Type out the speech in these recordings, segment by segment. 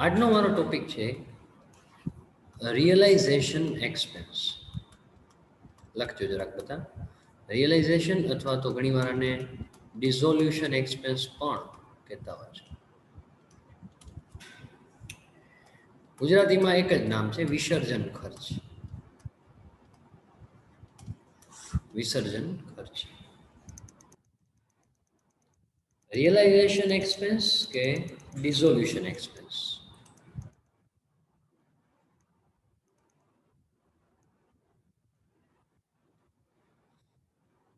આજનો મારો ટોપિક છે રિયલાઇઝેશન એક્સપેન્સ. લખજો જરાક બધા. રિયલાઇઝેશન અથવા તો ઘણીવાર આને ડિઝોલ્યુશન એક્સપેન્સ પણ કહેતા હોય છે. ગુજરાતીમાં એક જ નામ છે, વિસર્જન ખર્ચ. વિસર્જન ખર્ચ. રિયલાઇઝેશન એક્સપેન્સ કે ડિઝોલ્યુશન એક્સપેન્સ?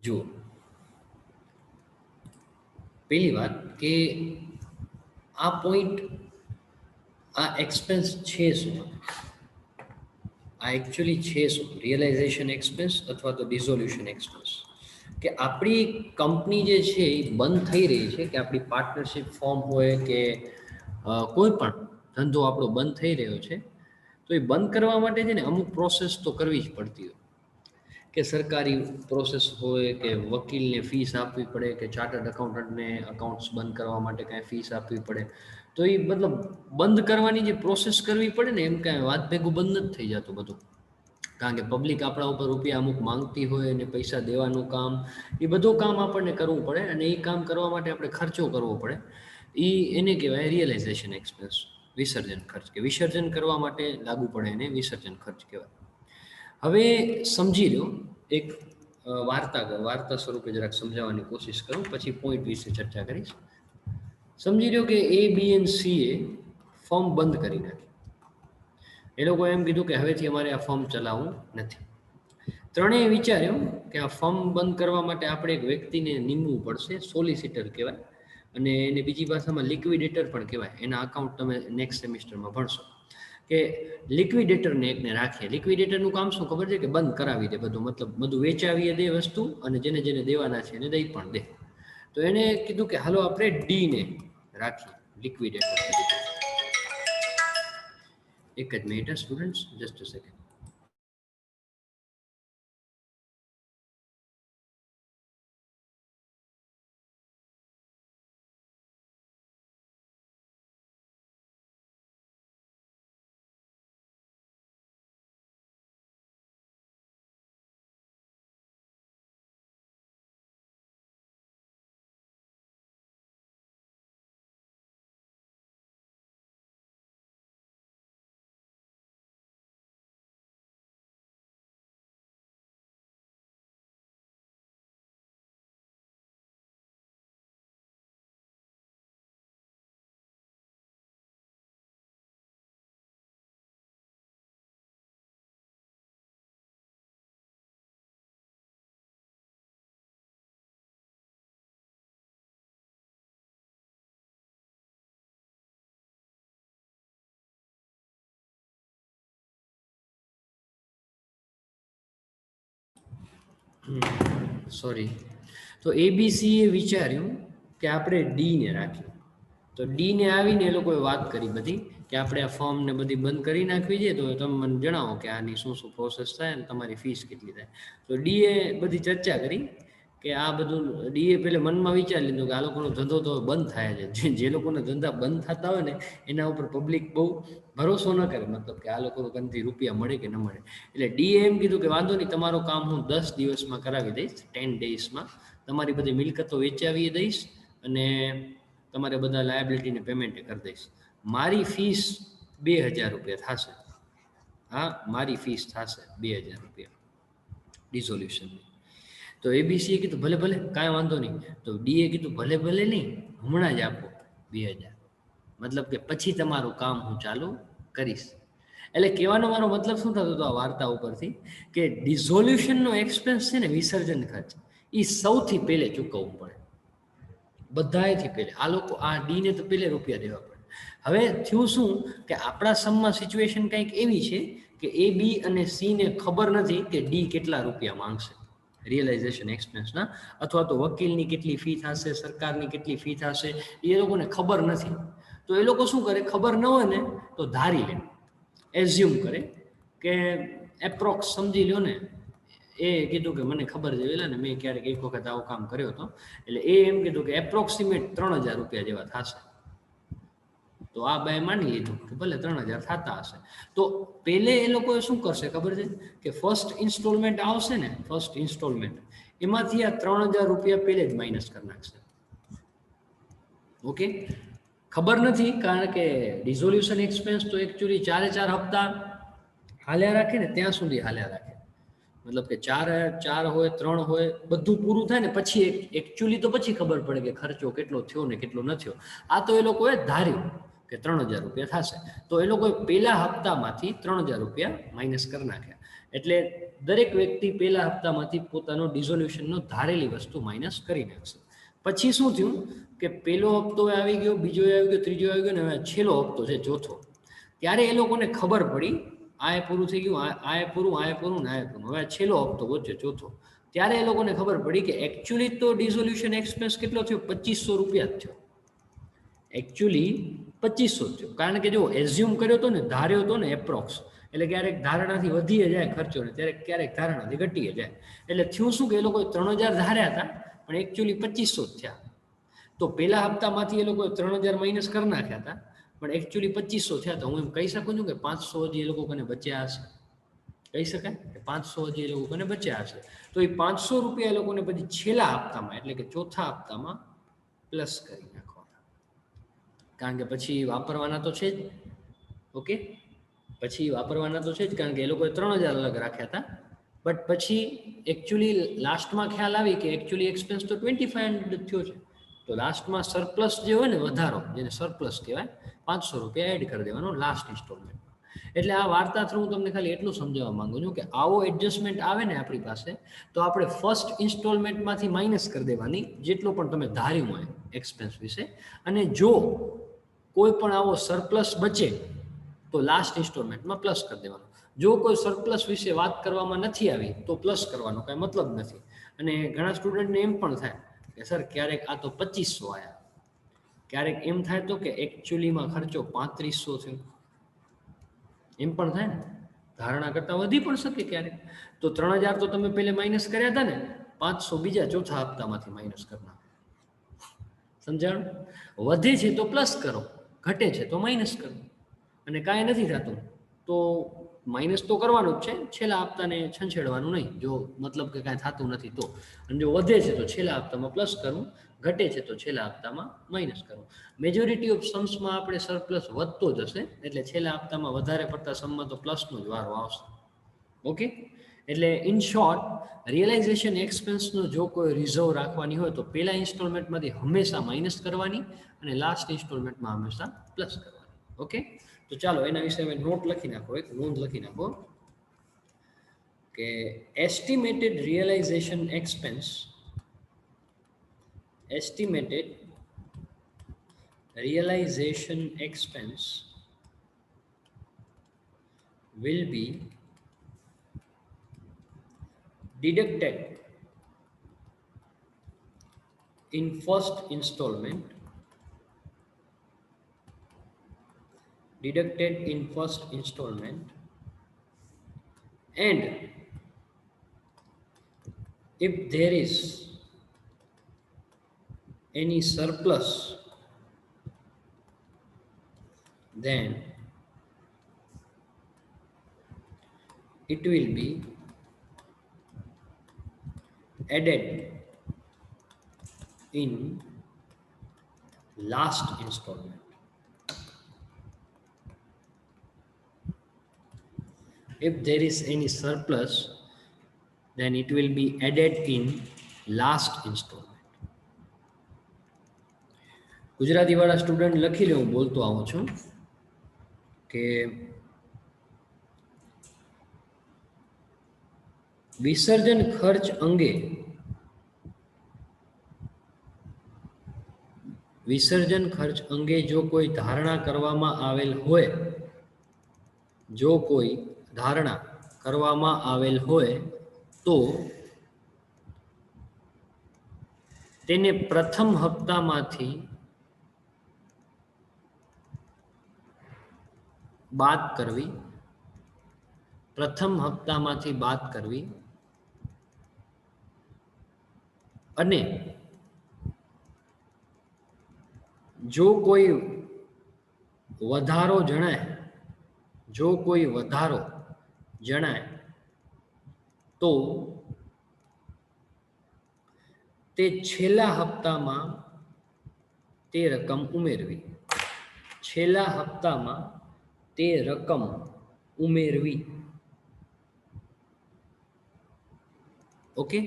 જુઓ, પહેલી વાત કે આ પોઈન્ટ, આ એક્સપેન્સ છે શું? આ એકચ્યુઅલી છે શું? રિયલાઇઝેશન એક્સપેન્સ અથવા તો ડિઝોલ્યુશન એક્સપેન્સ. કે આપણી કંપની જે છે એ બંધ થઈ રહી છે, કે આપણી પાર્ટનરશિપ ફોર્મ હોય કે કોઈ પણ ધંધો આપણો બંધ થઈ રહ્યો છે, તો એ બંધ કરવા માટે છે ને અમુક પ્રોસેસ તો કરવી જ પડતી હોય. કે સરકારી પ્રોસેસ હોય, કે વકીલને ફીસ આપવી પડે, કે ચાર્ટર્ડ એકાઉન્ટન્ટને અકાઉન્ટ્સ બંધ કરવા માટે કાંઈ ફીસ આપવી પડે. તો એ મતલબ બંધ કરવાની જે પ્રોસેસ કરવી પડે ને, એમ કાંઈ વાત ભેગું બંધ નથી થઈ જતું બધું. કારણ કે પબ્લિક આપણા ઉપર રૂપિયા અમુક માંગતી હોય અને પૈસા દેવાનું કામ, એ બધું કામ આપણને કરવું પડે, અને એ કામ કરવા માટે આપણે ખર્ચો કરવો પડે. એને કહેવાય રિયલાઇઝેશન એક્સપેન્સ, વિસર્જન ખર્ચ. કે વિસર્જન કરવા માટે લાગુ પડે એને વિસર્જન ખર્ચ કહેવાય. હવે સમજી લો, એક વાર્તા સ્વરૂપે જરાક સમજાવવાની કોશિશ કરું, પછી પોઈન્ટ વિશે ચર્ચા કરીશ. સમજી લો કે એ, બી અને સી એ ફોર્મ બંધ કરી નાખ્યું. એ લોકો એમ કીધું કે હવેથી અમારે આ ફોર્મ ચલાવવું નથી. ત્રણેય વિચાર્યું કે આ ફોર્મ બંધ કરવા માટે આપણે એક વ્યક્તિને નીમવું પડશે, સોલિસિટર કહેવાય, અને એને બીજી ભાષામાં લિક્વિડેટર પણ કહેવાય. એના અકાઉન્ટ તમે નેક્સ્ટ સેમિસ્ટરમાં ભણશો. કે લિક્વિડેટરને એકને રાખીએ. લિક્વિડેટરનું કામ શું ખબર છે? કે બંધ કરાવી દે બધું, મતલબ બધું વેચાવીએ દે વસ્તુ, અને જેને જેને દેવાના છે એને દઈ પણ દે. તો એને કીધું કે હાલો આપણે ડીને રાખીએ લિક્વિડેટર તરીકે. એક જ minute students, just a second. Sorry. તો એબીસી એ વિચાર્યું કે આપણે ડીને રાખીએ. તો ડીને આવીને એ લોકોએ વાત કરી બધી, કે આપણે આ ફોર્મને બધી બંધ કરી નાખવી છે, તો તમે મને જણાવો કે આની શું શું પ્રોસેસ થાય અને તમારી ફીસ કેટલી થાય. તો ડીએ બધી ચર્ચા કરી કે આ બધું. ડીએ પેલે મનમાં વિચારી લીધું કે આ લોકોનો ધંધો તો બંધ થાય છે. જે લોકોના ધંધા બંધ થતા હોય ને એના ઉપર પબ્લિક બહુ ભરોસો ન કરે, મતલબ કે આ લોકો કંઈથી રૂપિયા મળે કે ન મળે. એટલે ડીએ એમ કીધું કે વાંધો નહીં, તમારું કામ હું 10 દિવસમાં કરાવી દઈશ, 10 ડેઝમાં. તમારી બધી મિલકતો વેચાવી દઈશ, અને તમારે બધા લાયબિલિટીને પેમેન્ટ કરી દઈશ. મારી ફીસ 2000 રૂપિયા થશે. હા, મારી ફીસ થશે 2000 રૂપિયા ડિઝોલ્યુશનની. તો એબીસીએ કીધું ભલે ભલે, કાંઈ વાંધો નહીં. તો ડીએ કીધું ભલે ભલે નહીં, હમણાં જ આપો 2000. મતલબ કે પછી તમારું કામ હું ચાલુ કરીશ. એટલે કહેવાનો મારો મતલબ શું થતો હતો આ વાર્તા ઉપરથી, કે ડિઝોલ્યુશનનો એક્સપેન્સ છે ને, વિસર્જન ખર્ચ, એ સૌથી પહેલે ચૂકવવું પડે. બધાએથી પહેલે આ લોકો, આ ડીને તો પહેલે રૂપિયા દેવા પડે. હવે થયું શું કે આપણા સમમાં સિચ્યુએશન કંઈક એવી છે કે એ, બી અને સીને ખબર નથી કે ડી કેટલા રૂપિયા માંગશે રિયલાઇઝેશન એક્સપેન્સના, અથવા તો વકીલની કેટલી ફી થશે, સરકારની કેટલી ફી થશે, એ લોકોને ખબર નથી. તો એ લોકો શું કરે, ખબર ન હોય ને તો ધારી લે, એઝ્યુમ કરે કે એપ્રોક્સ સમજી લો ને. એ કીધું કે મને ખબર છે ને, મેં ક્યારેક એક વખત આવું કામ કર્યો હતો. એટલે એ એમ કીધું કે એપ્રોક્સિમેટ 3000 રૂપિયા જેવા થશે. તો આ બે માની લીધું કે ભલે 3000 થતા હશે. તો પહેલે એ લોકોએ શું કરશે ખબર છે કે ફર્સ્ટ ઇન્સ્ટોલમેન્ટ આવશે ને, ફર્સ્ટ ઇન્સ્ટોલમેન્ટ એમાંથી આ 3000 રૂપિયા પહેલે જ માઇનસ કરી નાખશે. ઓકે, ખબર નથી કારણ કે રિઝોલ્યુશન એક્સપેન્સ તો એકચ્યુઅલી 4 હપ્તા હાલ્યા રાખે ને ત્યાં સુધી હાલ્યા રાખે. મતલબ કે 4 હોય 3 હોય બધું પૂરું થાય ને પછી એકચ્યુઅલી તો પછી ખબર પડે કે ખર્ચો કેટલો થયો ને કેટલો ન થયો. આ તો એ લોકોએ ધાર્યું કે 3000 રૂપિયા થશે, તો એ લોકોએ પહેલા હપ્તામાંથી 3000 રૂપિયા માઇનસ કરી નાખ્યા. એટલે દરેક વ્યક્તિ પહેલા હપ્તામાંથી પોતાનો ડિઝોલ્યુશનનો ધારેલી વસ્તુ માઇનસ કરી નાખશે. પછી શું થયું કે પહેલો હપ્તો આવી ગયો, બીજો આવી ગયો, ત્રીજો આવી ગયો, ને હવે છેલ્લો હપ્તો છે ચોથો. ત્યારે એ લોકોને ખબર પડી આ પૂરું થઈ ગયું, આ પૂરું, આ પૂરું, ને આ પૂરું, હવે છેલ્લો હપ્તો વચ્ચે ચોથો. ત્યારે એ લોકોને ખબર પડી કે એકચ્યુઅલી તો ડિઝોલ્યુશન એક્સપેન્સ કેટલો થયો, 2500 રૂપિયા જ થયો. એકચ્યુઅલી 2500 થયો, કારણ કે જો એઝ્યુમ કર્યો હતો ને, ધાર્યો હતો ને એપ્રોક્સ, એટલે ક્યારેક ધારણાથી વધીએ જાય ખર્ચો ને ત્યારે ક્યારેક ધારણાથી ઘટીએ જાય. એટલે થયું શું કે એ લોકોએ 3000 ધાર્યા હતા પણ એકચ્યુઅલી 2500 જ થયા. તો પહેલા હપ્તામાંથી એ લોકોએ 3000 માઇનસ કરી નાખ્યા હતા પણ એકચ્યુઅલી 2500 થયા. તો હું એમ કહી શકું છું કે 500 હજી એ લોકો કને બચ્યા હશે. કહી શકાય કે 500 હજી એ લોકો કને બચ્યા હશે. તો એ 500 રૂપિયા એ લોકોને પછી છેલ્લા હપ્તામાં એટલે કે ચોથા હપ્તામાં પ્લસ કરી નાખવાના, કારણ કે પછી વાપરવાના તો છે જ. ઓકે, પછી વાપરવાના તો છે જ, કારણ કે એ લોકોએ 3000 અલગ રાખ્યા હતા. બટ પછી એકચ્યુઅલી લાસ્ટમાં ખ્યાલ આવી કે એકચ્યુઅલી એક્સપેન્સ તો 2500 થયો છે. તો લાસ્ટમાં સરપ્લસ જે હોય ને, વધારો, જેને સરપ્લસ કહેવાય, 500 રૂપિયા એડ કરી દેવાનો લાસ્ટ ઇન્સ્ટોલમેન્ટમાં. એટલે આ વાર્તા થ્રુ હું તમને ખાલી એટલું સમજાવવા માંગુ છું કે આવો એડજસ્ટમેન્ટ આવે ને આપણી પાસે તો આપણે ફર્સ્ટ ઇન્સ્ટોલમેન્ટમાંથી માઇનસ કરી દેવાની જેટલો પણ તમે ધાર્યું હોય એક્સપેન્સ વિશે, અને જો કોઈ પણ આવો સરપ્લસ બચે તો લાસ્ટ ઇન્સ્ટોલમેન્ટમાં પ્લસ કરી દેવાનું. જો કોઈ સરપ્લસ વિશે વાત કરવામાં નથી આવી તો પ્લસ કરવાનો કાંઈ મતલબ નથી. અને ઘણા સ્ટુડન્ટને એમ પણ થાય કે સર ક્યારેક આ તો 2500 આવ્યા, ક્યારેક એમ થાય તો કે એકચ્યુઅલીમાં ખર્ચો 3500 થયો, એમ પણ થાય ને, ધારણા કરતાં વધી પણ શકે ક્યારેક. તો 3000 તો તમે પહેલે માઇનસ કર્યા હતા ને, 500 બીજા ચોથા હપ્તામાંથી માઇનસ કરનાર. સમજાણું? વધે છે તો પ્લસ કરો, ઘટે છે તો માઇનસ કરો, અને કાંઈ નથી થતું તો માઇનસ તો કરવાનું જ છે, છેલ્લા હપ્તાને છંછેડવાનું નહીં, જો મતલબ કે કાંઈ થતું નથી તો. અને જો વધે છે તો છેલ્લા હપ્તામાં પ્લસ કરવું, ઘટે છે તો છેલ્લા હપ્તામાં માઇનસ કરવું. મેજોરિટી ઓફ सम्सમાં આપણે સરપ્લસ વધતો જ હશે, એટલે છેલ્લા હપ્તામાં વધારે પડતા सम्सમાં તો પ્લસનો જ વારો આવશે. ઓકે, એટલે ઇન શોર્ટ રિયલાઇઝેશન એક્સપેન્સનો જો કોઈ રિઝર્વ રાખવાની હોય તો પહેલા ઇન્સ્ટોલમેન્ટમાંથી હંમેશા માઇનસ કરવાની અને લાસ્ટ ઇન્સ્ટોલમેન્ટમાં હંમેશા પ્લસ કરવાની. ઓકે, તો ચાલો એના વિશે અમે નોટ લખી નાખો, એક નોંધ લખી નાખો કે estimated realisation expense, estimated realization expense will be deducted in first installment, and if there is any surplus then it will be added in last installment. If there is any surplus then it will be added in last installment. Gujarati વાળા student લખી લે, હું બોલતો આવું છું કે વિસર્જન ખર્ચ અંગે જો કોઈ ધારણા કરવામાં આવેલ હોય, તો તેને પ્રથમ હપ્તામાંથી બાદ કરવી, અને જો કોઈ વધારો જણાય, જો કોઈ વધારો જણાય તો તે છેલ્લા હપ્તામાં તે રકમ ઉમેરવી. છેલ્લા હપ્તામાં તે રકમ ઉમેરવી. ઓકે,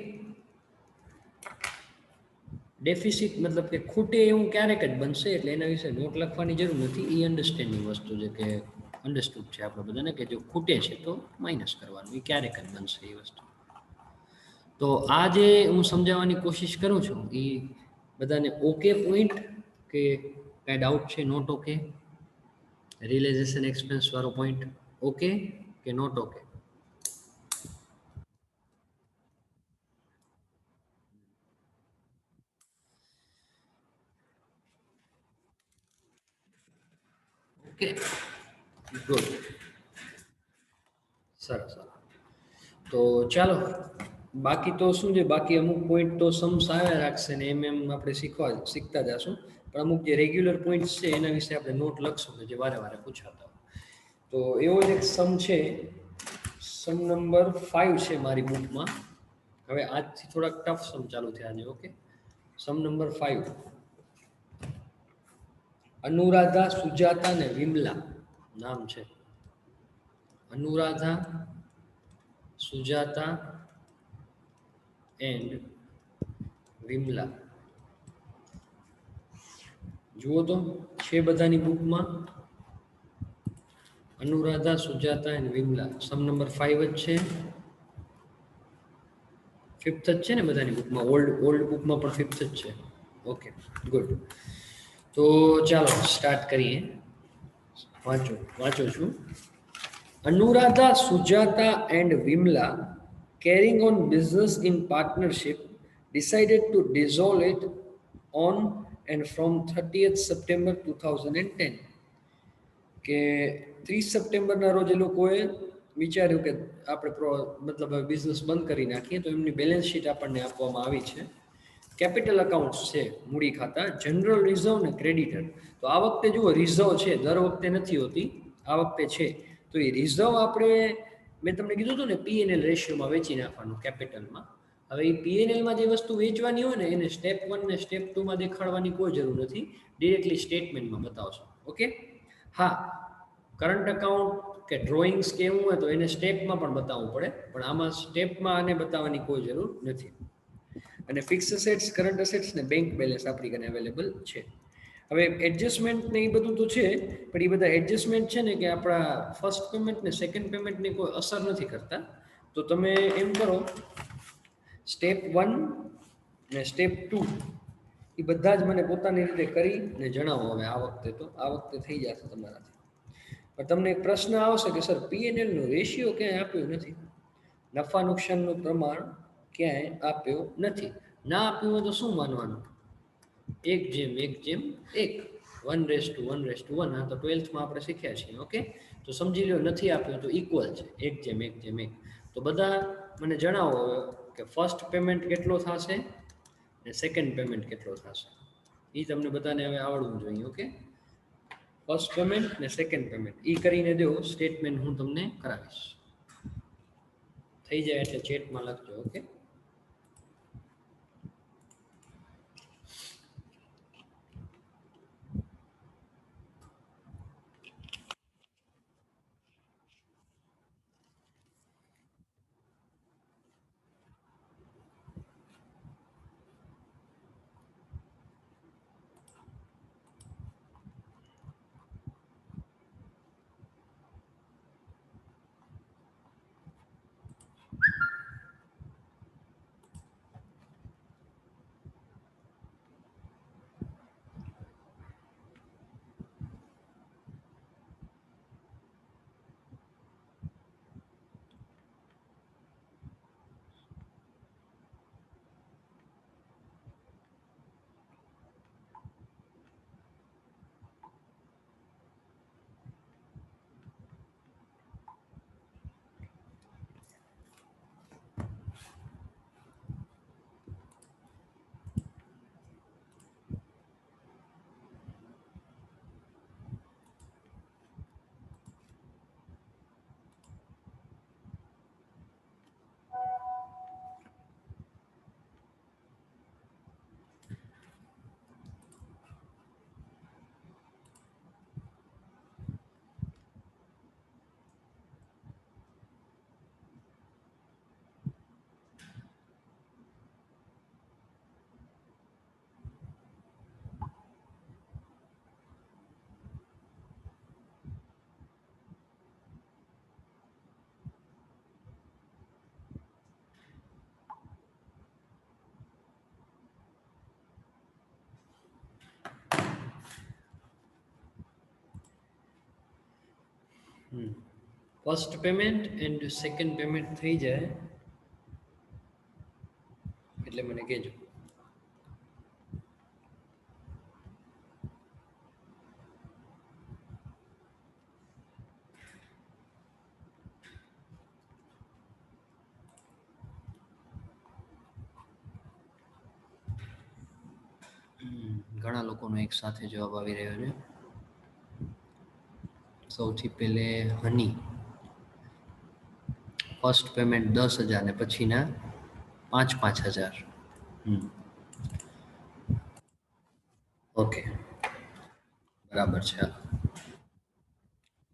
ડેફિસિટ મતલબ કે ખૂટે એવું ક્યારેક જ બનશે, એટલે એના વિશે નોટ લખવાની જરૂર નથી. એ અન્ડરસ્ટેન્ડિંગ વસ્તુ છે કે અન્ડરસ્ટુડ છે આપણે બધાને કે જો ખૂટે છે તો માઇનસ કરવાનું, એ ક્યારેક જ બનશે એ વસ્તુ. તો આ જે હું સમજાવવાની કોશિશ કરું છું એ બધાને ઓકે પોઈન્ટ કે કાંઈ ડાઉટ છે? Not okay? રિયલાઇઝેશન એક્સપેન્સ વાળો પોઈન્ટ ઓકે કે નોટ ઓકે? ઓકે, ગુડ, સરસ. તો ચાલો, બાકી તો શું છે, બાકી અમુક પોઈન્ટ તો સમસ આવ્યા રાખશે ને એમ આપણે શીખતા જશું. પણ અમુક જે રેગ્યુલર પોઈન્ટ્સ છે એના વિશે આપણે નોટ લખશું કે જે વારે વારે પૂછાતા હોય. તો એવો જ એક સમ છે, સમ નંબર 5 છે મારી બુકમાં. હવે આજથી થોડાક ટફ સમ ચાલુ થયા છે. Okay, sum number 5. Anuradha, Sujata ને વિમલા નામ છે. અનુરાધા, સુજાતા એન્ડ વિમલા. જુઓ તો છે બધાની બુકમાં. Anuradha, Sujata and Vimla. Sum number 5 જ છે. ફિફ્થ જ છે ને બધાની બુકમાં? ઓલ્ડ બુકમાં પણ ફિફ્થ જ છે. Okay, good. તો ચાલો સ્ટાર્ટ કરીએ. વાંચું છું. Anuradha, Sujata, and Vimla, carrying on business in partnership, decided to dissolve it on and from 30th September 2010. કે 30 સપ્ટેમ્બરના રોજ એ લોકોએ વિચાર્યું કે આપણે મતલબ બિઝનેસ બંધ કરી નાખીએ. તો એમની બેલેન્સ શીટ આપણને આપવામાં આવી છે. કેપિટલ અકાઉન્ટ્સ છે, મૂડી ખાતા, જનરલ રિઝર્વ ને ક્રેડિટર. તો આ વખતે જુઓ રિઝર્વ છે, દર વખતે નથી હોતી, આ વખતે છે. તો એ રિઝર્વ આપણે, મેં તમને કીધું હતું ને, પીએનએલ રેશિયોમાં વેચી નાખવાનું કેપિટલમાં. હવે એ પીએનએલમાં જે વસ્તુ વેચવાની હોય ને એને સ્ટેપ 1 ને સ્ટેપ 2માં દેખાડવાની કોઈ જરૂર નથી, ડિરેક્ટલી સ્ટેટમેન્ટમાં બતાવશો. ઓકે, હા, કરંટ અકાઉન્ટ કે ડ્રોઈંગ્સ કે એવું હોય તો એને સ્ટેપમાં પણ બતાવવું પડે, પણ આમાં સ્ટેપમાં આને બતાવવાની કોઈ જરૂર નથી. અને ફિક્સ અસેટ્સ, કરંટ અસેટ્સ ને બેંક બેલેન્સ આપણી કને અવેલેબલ છે. હવે એડજસ્ટમેન્ટ ને એ બધું તો છે, પણ એ બધા એડજસ્ટમેન્ટ છે ને કે આપણા ફર્સ્ટ પેમેન્ટ ને સેકન્ડ પેમેન્ટની કોઈ અસર નથી કરતા. તો તમે એમ કરો, સ્ટેપ 1 ને સ્ટેપ 2 એ બધા જ મને પોતાની રીતે કરીને જણાવો. હવે આ વખતે થઈ જશે તમારાથી. પણ તમને એક પ્રશ્ન આવશે કે સર પીએનએલ નો રેશિયો ક્યાંય આપ્યો નથી, નફા નુકસાનનું પ્રમાણ ક્યાંય આપ્યો નથી. ના આપ્યું હોય તો શું માનવાનું? 1:1:1, 1:1:1. હા, તો 12થમાં આપણે શીખ્યા છીએ. ઓકે, તો સમજી લો નથી આપ્યું તો ઇક્વલ છે, 1:1:1. તો બધા મને જણાવો કે ફર્સ્ટ પેમેન્ટ કેટલો થશે ને સેકન્ડ પેમેન્ટ કેટલો થશે. એ તમને બધાને હવે આવડવું જોઈએ. ઓકે, ફર્સ્ટ પેમેન્ટ ને સેકન્ડ પેમેન્ટ એ કરીને દો, સ્ટેટમેન્ટ હું તમને કરાવીશ. થઈ જાય એટલે ચેટમાં લખજો. Okay, first payment and second payment થઈ જાય એટલે મને કહેજો. ઘણા લોકોનો એક સાથે જવાબ આવી રહ્યો છે. સૌથી પહેલે હની, ફર્સ્ટ પેમેન્ટ 10,000 ને પછીના 5,000. ઓકે, બરાબર છે.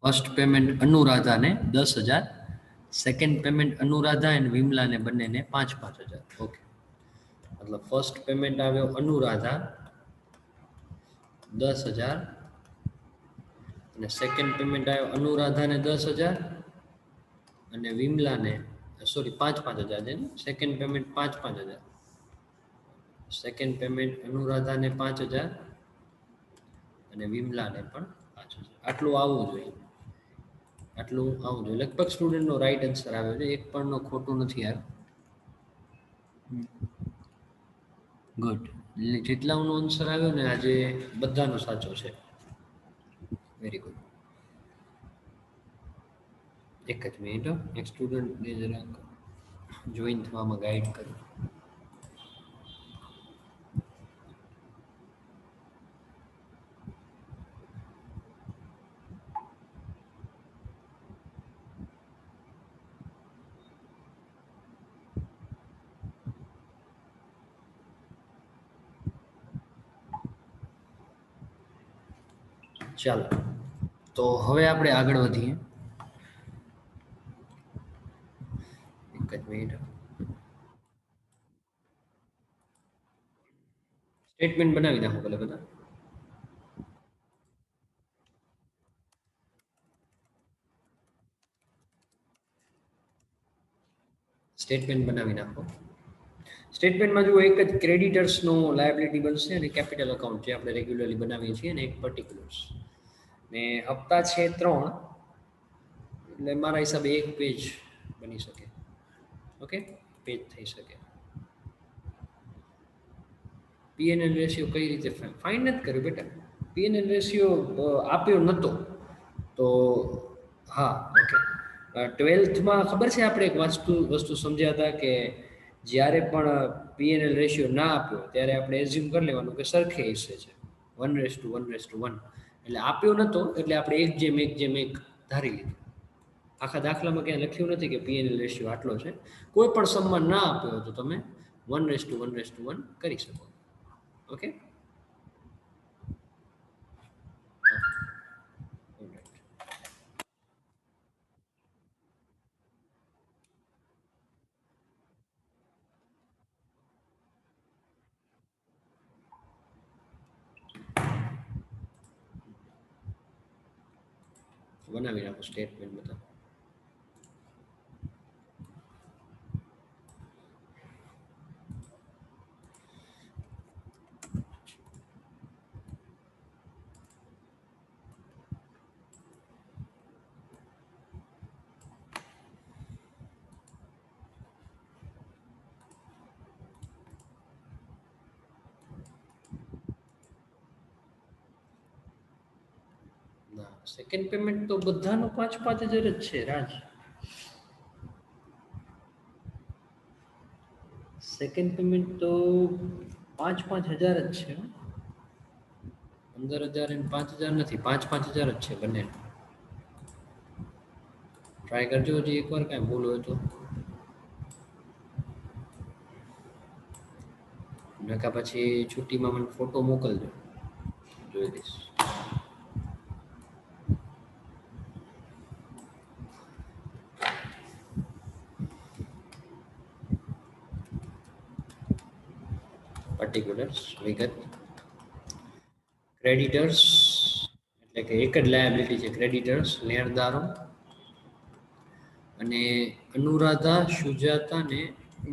ફર્સ્ટ પેમેન્ટ અનુરાધાને 10,000, સેકન્ડ પેમેન્ટ અનુરાધા અને વિમલાને બંનેને 5,000. ઓકે, મતલબ ફર્સ્ટ પેમેન્ટ આવ્યો અનુરાધા 10,000 અને સેકન્ડ પેમેન્ટ આવ્યો અનુરાધાને 10,000 અને વિમલાને સોરી 5,000 છે. સેકન્ડ પેમેન્ટ 5,000, સેકન્ડ પેમેન્ટ અનુરાધાને 5,000 અને વિમલાને પણ 5,000. આટલું આવવું જોઈએ, લગભગ સ્ટુડન્ટનો રાઈટ આન્સર આવ્યો છે. એક પણ નો ખોટું નથી આવ્યું. ગુડ, જેટલાનો આન્સર આવ્યો ને આજે બધાનો સાચો છે. Very good. એક જ મિનિટ, એક સ્ટુડન્ટને જરાક જોઈન થવામાં ગાઈડ કરું. ચાલો, તો હવે આપણે આગળ વધીએ. એક જ મિનિટ. સ્ટેટમેન્ટ બનાવી નાખો ભલે બધા. સ્ટેટમેન્ટ બનાવી નાખો. સ્ટેટમેન્ટમાં જુઓ, એક જ ક્રેડિટર્સનો લાયબિલિટી બનશે અને કેપિટલ અકાઉન્ટ જે આપણે રેગ્યુલરલી બનાવીએ છીએ ને એક પર્ટિક્યુલર્સ ને હપ્તા છે 3, એટલે મારા હિસાબે એક પેજ બની શકે. ઓકે, પેજ થઈ શકે. પીએનએલ રેશિયો કઈ રીતે ફાઇન નથી કર્યું બેટા? પીએનએલ રેશિયો આપ્યો નહોતો તો હા. ઓકે, 12થમાં ખબર છે આપણે એક વસ્તુ સમજ્યા હતા કે જ્યારે પણ પીએનએલ રેશિયો ના આપ્યો ત્યારે આપણે એઝ્યુમ કરી લેવાનું કે સરખે હિસ્સે છે, 1:1:1. એટલે આપ્યો નહોતો એટલે આપણે 1:1:1 ધારી લીધું. આખા દાખલામાં ક્યાંય લખ્યું નથી કે પીએનએલ રેશિયો આટલો છે. કોઈ પણ સમમાં ના આપ્યો તો તમે 1:1:1 કરી શકો. ઓકે, બનાવી નાખો સ્ટેટમેન્ટ બધા. સેકન્ડ પેમેન્ટ તો બધાનો 5,000 જ છે રાજ. સેકન્ડ પેમેન્ટ તો 5,000 જ છે. 15,000 અને 5,000 નથી, 5,000 જ છે બંને. ટ્રાય કરજો હજી એકવાર, કાંઈ ભૂલ હોય તો. નકા પછી છુટ્ટીમાં મને ફોટો મોકલજો, જોઈ દઈશ. પર્ટિક્યુલર્સ વિગત. ક્રેડિટર્સ એટલે કે એક જ લાયબિલિટી છે ક્રેડિટર્સ, લેણદારો. અને અનુરાધા, સુજાતા ને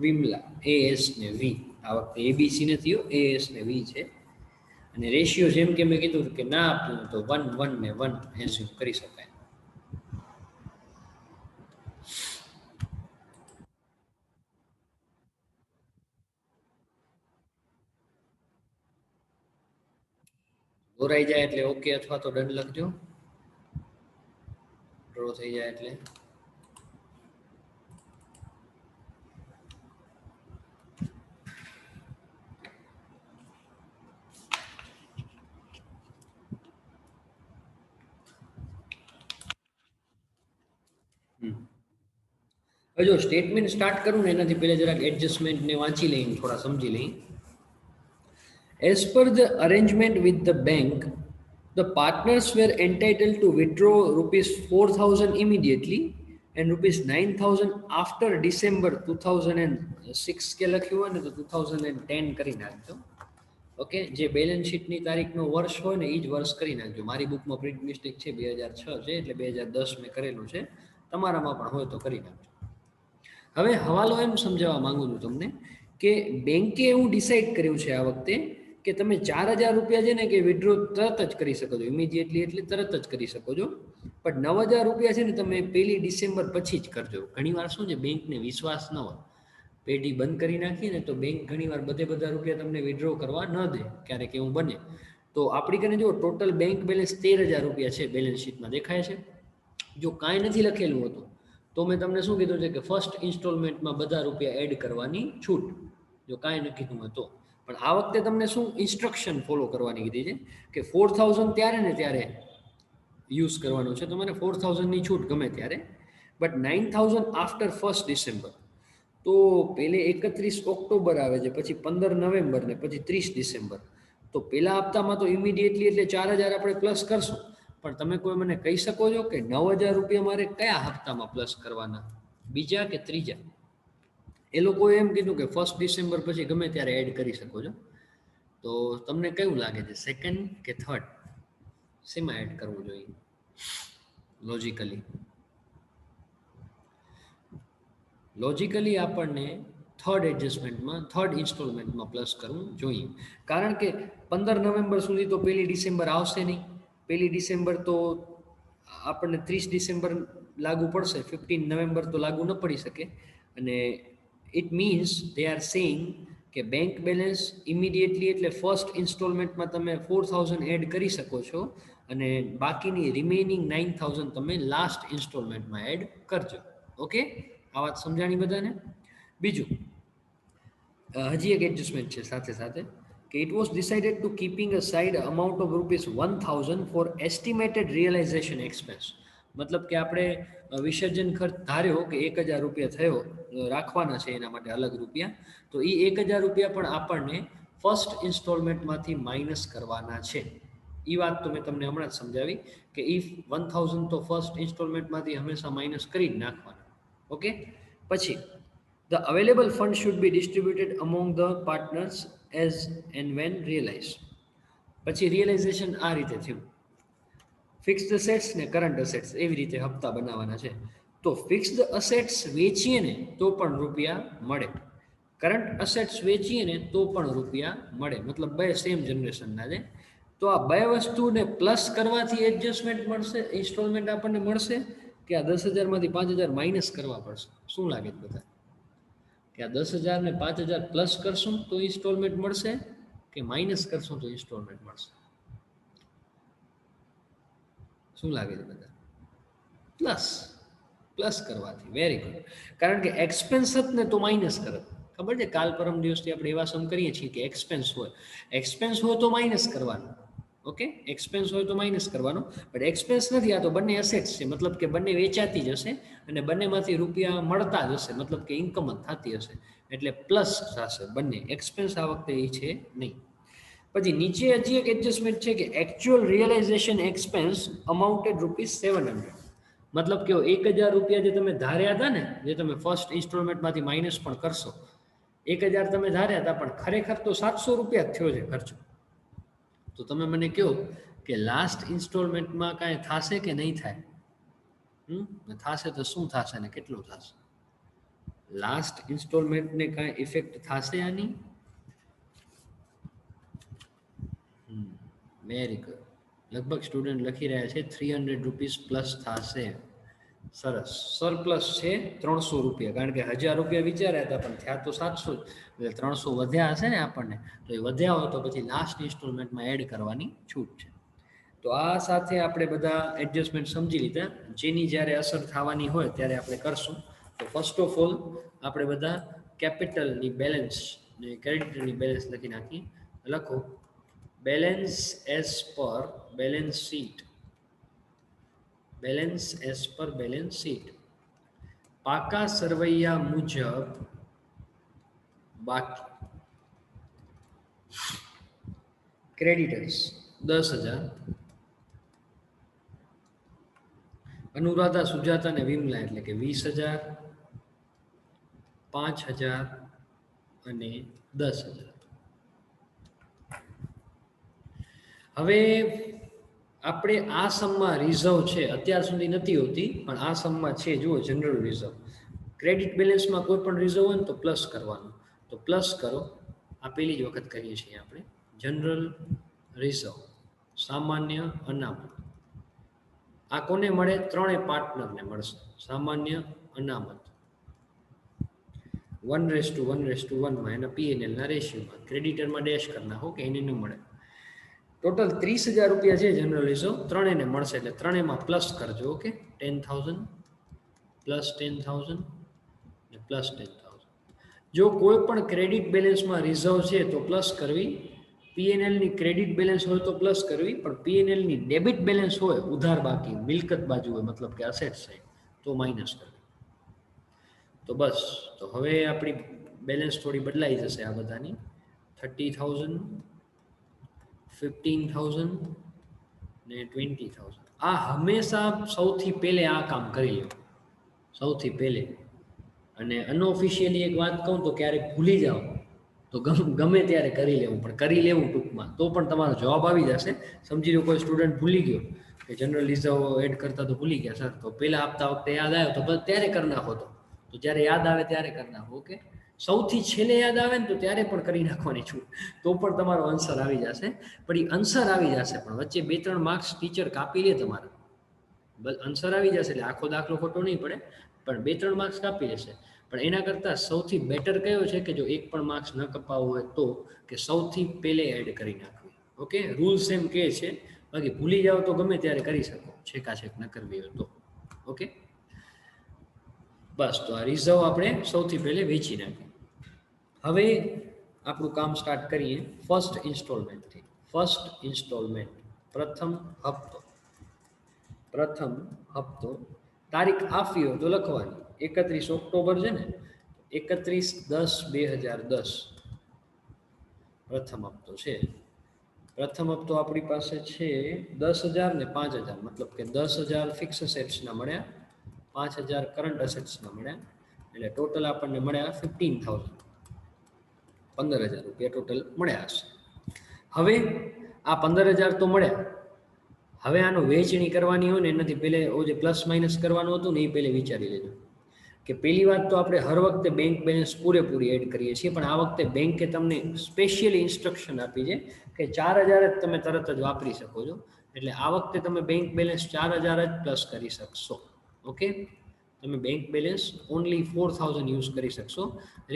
વિમલા, એએસ ને વી. આ વખતે એબીસી નથી, એએસ ને વી છે. અને રેશિયો જેમ કે મેં કીધું કે ના આપ્યું તો 1:1:1 એઝ્યુમ કરી શકાય. દોરાઈ જાય એટલે ઓકે અથવા તો ડન લખજો. ડ્રો થઈ જાય એટલે હવે જો સ્ટેટમેન્ટ સ્ટાર્ટ કરું ને એનાથી પહેલા જરાક એડજસ્ટમેન્ટને વાંચી લઈને થોડા સમજી લઈ. As per the arrangement with the bank, the partners were entitled to withdraw rupees 4,000 immediately and rupees 9,000 after December 2006 કે લખ્યું હોય ને તો 2010 કરી નાખજો. ઓકે, જે બેલેન્સ શીટની તારીખનો વર્ષ હોય ને એ જ વર્ષ કરી નાખજો. મારી બુકમાં પ્રિન્ટ મિસ્ટેક છે 2006 છે એટલે 2010 મેં કરેલું છે, તમારામાં પણ હોય તો કરી નાખજો. હવે હવાલો એમ સમજાવવા માંગુ છું તમને કે બેંકે એવું ડિસાઈડ કર્યું છે આ વખતે કે તમે 4,000 રૂપિયા છે ને કે વિડ્રો તરત જ કરી શકો છો, ઇમિડિયેટલી એટલે તરત જ કરી શકો છો. પણ 9,000 રૂપિયા છે ને તમે 1 ડિસેમ્બર પછી જ કરજો. ઘણીવાર શું છે બેંકને વિશ્વાસ ન હોય, પેઢી બંધ કરી નાખીએ ને તો બેંક ઘણીવાર બધા રૂપિયા તમને વિડ્રો કરવા ન દે, ક્યારેક એવું બને. તો આપણી કને જો ટોટલ બેંક બેલેન્સ 13,000 રૂપિયા છે, બેલેન્સ શીટમાં દેખાય છે. જો કાંઈ નથી લખેલું હતું તો મેં તમને શું કીધું છે કે ફર્સ્ટ ઇન્સ્ટોલમેન્ટમાં બધા રૂપિયા એડ કરવાની છૂટ, જો કાંઈ ન કીધું હોય તો. પણ આ વખતે તમને શું ઇન્સ્ટ્રક્શન ફોલો કરવાની કીધી છે કે 4,000 ત્યારે ને ત્યારે યુઝ કરવાનું છે તમારે, 4,000ની છૂટ ગમે ત્યારે, બટ 9,000 આફ્ટર 1 ડિસેમ્બર. તો પહેલે 31 ઓક્ટોબર આવે છે, પછી 15 નવેમ્બર ને પછી 30 ડિસેમ્બર. તો પહેલા હપ્તામાં તો ઇમિડિયેટલી એટલે 4,000 આપણે પ્લસ કરશું. પણ તમે કોઈ મને કહી શકો છો કે 9,000 રૂપિયા મારે કયા હપ્તામાં પ્લસ કરવાના, બીજા કે ત્રીજા? એ લોકોએ એમ કીધું કે 1 ડિસેમ્બર પછી ગમે ત્યારે એડ કરી શકો છો. તો તમને કેવું લાગે છે, સેકન્ડ કે થર્ડ, શેમાં એડ કરવું જોઈએ લોજિકલી? લોજિકલી આપણને થર્ડ એડજસ્ટમેન્ટમાં, થર્ડ ઇન્સ્ટોલમેન્ટમાં પ્લસ કરવું જોઈએ. કારણ કે 15 નવેમ્બર સુધી તો 1 ડિસેમ્બર આવશે નહીં. 1 ડિસેમ્બર તો આપણને 30 ડિસેમ્બર લાગુ પડશે, 15 નવેમ્બર તો લાગુ ન પડી શકે. અને it means they are saying કે બેંક બેલેન્સ ઇમિડિયેટલી એટલે ફર્સ્ટ ઇન્સ્ટોલમેન્ટમાં તમે 4,000 એડ કરી શકો છો અને બાકીની રિમેનિંગ 9,000 તમે લાસ્ટ ઇન્સ્ટોલમેન્ટમાં એડ કરજો. ઓકે, આ વાત સમજાણી બધાને? બીજું હજી એક એડજસ્ટમેન્ટ છે સાથે સાથે કે it was decided to keeping aside amount of ₹1,000 for estimated realisation expense. મતલબ કે આપણે વિસર્જન ખર્ચ ધાર્યો કે 1,000 રૂપિયા થયો, રાખવાના છે એના માટે અલગ રૂપિયા, તો એ 1,000 રૂપિયા પણ આપણને ફર્સ્ટ ઇન્સ્ટોલમેન્ટમાંથી માઇનસ કરવાના છે. એ વાત તો મેં તમને હમણાં જ સમજાવી કે ઇફ 1,000 તો ફર્સ્ટ ઇન્સ્ટોલમેન્ટમાંથી હંમેશા માઇનસ કરી જ નાખવાના. ઓકે, પછી the available fund should be distributed among the partners as and when realized. પછી રિયલાઇઝેશન આ રીતે થયું, ફિક્સ્ડ અસેટ્સ ને કરંટ અસેટ્સ એવી રીતે હપ્તા બનાવવાના છે. તો ફિક્સ્ડ અસેટ્સ વેચીએ ને તો પણ રૂપિયા મળે, કરંટ અસેટ્સ વેચીએ ને તો પણ રૂપિયા મળે, મતલબ બે સેમ જનરેશનના છે. તો આ બે વસ્તુને પ્લસ કરવાથી એડજસ્ટમેન્ટ મળશે, ઇન્સ્ટોલમેન્ટ આપણને મળશે, કે આ 10,000માંથી 5,000 માઇનસ કરવા પડશે? શું લાગે છે બધા? કે આ 10,000 ને 5,000 પ્લસ કરશું તો ઇન્સ્ટોલમેન્ટ મળશે કે માઇનસ કરશું તો ઇન્સ્ટોલમેન્ટ મળશે? શું લાગે છે બધા? પ્લસ, પ્લસ કરવાથી. Very good. કારણ કે એક્સપેન્સ જ ને તો માઇનસ કરે, ખબર છે? કાલ પરમ દિવસથી આપણે એવા સમ કરીએ છીએ કે એક્સપેન્સ હોય, એક્સપેન્સ હોય તો માઇનસ કરવાનું. ઓકે, એક્સપેન્સ હોય તો માઇનસ કરવાનું, પણ એક્સપેન્સ નથી, આ તો બંને એસેટ્સ છે, મતલબ કે બંને વેચાતી જ હશે અને બંનેમાંથી રૂપિયા મળતા જ હશે, મતલબ કે ઇન્કમ જ થતી હશે, એટલે પ્લસ થશે બંને. એક્સપેન્સ આ વખતે એ છે નહીં. પછી નીચે હજી એક એડજસ્ટમેન્ટ છે કે એકચ્યુઅલ રિયલાઇઝેશન એક્સપેન્સ અમાઉન્ટેડ ₹700. મતલબ કે 1,000 રૂપિયા જે તમે ધાર્યા હતા ને, જે તમે ફર્સ્ટ ઇન્સ્ટોલમેન્ટમાંથી માઇનસ પણ કરશો, 1,000 તમે ધાર્યા હતા પણ ખરેખર તો 700 રૂપિયા જ થયો છે ખર્ચો. તો તમે મને કહો કે લાસ્ટ ઇન્સ્ટોલમેન્ટમાં કાંઈ થશે કે નહીં થાય? થશે તો શું થશે ને કેટલું થશે? લાસ્ટ ઇન્સ્ટોલમેન્ટને કાંઈ ઇફેક્ટ થશે આની? Very good. લગભગ સ્ટુડન્ટ લખી રહ્યા છે ₹300 પ્લસ થશે. સરસ. સરપ્લસ છે 300 રૂપિયા, કારણ કે 1000 રૂપિયા વિચાર્યા હતા પણ થયા તો 700 જ, એટલે 300 વધ્યા હશે ને આપણને. તો એ વધ્યા હોય તો પછી લાસ્ટ ઇન્સ્ટોલમેન્ટમાં એડ કરવાની છૂટ છે. તો આ સાથે આપણે બધા એડજસ્ટમેન્ટ સમજી લીધા. જેની જ્યારે અસર થવાની હોય ત્યારે આપણે કરશું. તો ફર્સ્ટ ઓફ ઓલ આપણે બધા કેપિટલની બેલેન્સ ને ક્રેડિટની બેલેન્સ લખી નાખીએ. લખો balance as per balance sheet. Balance as per balance sheet. પાકા સરવૈયા મુજબ બાકી. ક્રેડિટર્સ 10,000. અનુરાધા, સુજાતા અને વિમલા એટલે કે 20,000, 5,000 અને 10,000. હવે આપણે આ સમમાં રિઝર્વ છે, અત્યાર સુધી નથી હોતી પણ આ સમમાં છે. જુઓ, જનરલ રિઝર્વ. ક્રેડિટ બેલેન્સમાં કોઈ પણ રિઝર્વ હોય ને તો પ્લસ કરવાનું. તો પ્લસ કરો. આ પહેલી જ વખત કરીએ છીએ આપણે. જનરલ રિઝર્વ, સામાન્ય અનામત. આ કોને મળે? ત્રણેય પાર્ટનરને મળશે. સામાન્ય અનામત 1:1:1 એના P&Lના રેશિયોમાં. ક્રેડિટરમાં ડેશ કરી નાખો કે એને ન મળે. ટોટલ 30,000 રૂપિયા છે જનરલ રિઝર્વ, ત્રણેયને મળશે એટલે ત્રણેયમાં પ્લસ કરજો. ઓકે, 10,000 પ્લસ 10,000 ને પ્લસ 10,000. જો કોઈ પણ ક્રેડિટ બેલેન્સમાં રિઝર્વ છે તો પ્લસ કરવી. P&Lની ક્રેડિટ બેલેન્સ હોય તો પ્લસ કરવી, પણ P&Lની ડેબિટ બેલેન્સ હોય, ઉધાર બાકી, મિલકત બાજુ હોય, મતલબ કે અસેટ સાઈડ, તો માઇનસ કરવી. તો બસ, તો હવે આપણી બેલેન્સ થોડી બદલાઈ જશે આ બધાની. 30,000, 15,000 ને 20,000. આ હંમેશા સૌથી પહેલે આ કામ કરી લો, સૌથી પહેલે. અને અનઓફિશિયલી એક વાત કહું તો ક્યારેક ભૂલી જાઓ તો ગમે ત્યારે કરી લેવું, પણ કરી લેવું ટૂંકમાં, તો પણ તમારો જવાબ આવી જશે. સમજી લો કોઈ સ્ટુડન્ટ ભૂલી ગયો કે જનરલ રિઝર્વ એડ કરતા તો ભૂલી ગયા સર, તો પહેલાં આપતા વખતે યાદ આવ્યો તો બસ ત્યારે કરી નાખો. તો જ્યારે યાદ આવે ત્યારે કરી નાખો. ઓકે, સૌથી છેલ્લે યાદ આવે ને તો ત્યારે પણ કરી નાખવાની છૂટ, તો પણ તમારો આન્સર આવી જશે. પણ એ આન્સર આવી જશે પણ વચ્ચે 2-3 માર્ક્સ ટીચર કાપી લે તમારા. બસ આન્સર આવી જશે એટલે આખો દાખલો ખોટો નહીં પડે, પણ 2-3 માર્ક્સ કાપી લેશે. પણ એના કરતાં સૌથી બેટર કયો છે કે જો એક પણ માર્ક્સ ન કપાવવો હોય તો કે સૌથી પહેલે એડ કરી નાખવી. ઓકે, રૂલ્સ એમ કહે છે, બાકી ભૂલી જાઓ તો ગમે ત્યારે કરી શકો, છેકાછેક ન કરવી હોય તો. ઓકે, બસ. તો આ રિઝર્વ આપણે સૌથી પહેલે વેચી નાખીએ. હવે આપણું કામ સ્ટાર્ટ કરીએ ફર્સ્ટ ઇન્સ્ટોલમેન્ટથી. ફર્સ્ટ ઇન્સ્ટોલમેન્ટ, પ્રથમ હપ્તો. પ્રથમ હપ્તો તારીખ આપવી હોય તો લખવાની 31 ઓક્ટોબર છે ને, 31/10/2010 પ્રથમ હપ્તો છે. પ્રથમ હપ્તો આપણી પાસે છે 10,000 ને 5,000, મતલબ કે 10,000 ફિક્સ અસેટ્સના મળ્યા, 5,000 કરંટ અસેટ્સના મળ્યા, એટલે ટોટલ આપણને મળ્યા 15,000. 15,000 રૂપિયા ટોટલ મળ્યા હશે. હવે આ 15,000 તો મળ્યા. હવે આનો વહેંચણી કરવાની હોય ને એનાથી પહેલે જે પ્લસ માઇનસ કરવાનું હતું ને એ પહેલે વિચારી લેજો. કે પહેલી વાત તો આપણે હર વખતે બેંક બેલેન્સ પૂરેપૂરી એડ કરીએ છીએ, પણ આ વખતે બેંકે તમને સ્પેશિયલી ઇન્સ્ટ્રક્શન આપી છે કે 4,000 જ તમે તરત જ વાપરી શકો છો. એટલે આ વખતે તમે બેંક બેલેન્સ 4,000 જ પ્લસ કરી શકશો. ઓકે, તમે બેંક બેલેન્સ ઓનલી 4,000 યુઝ કરી શકશો.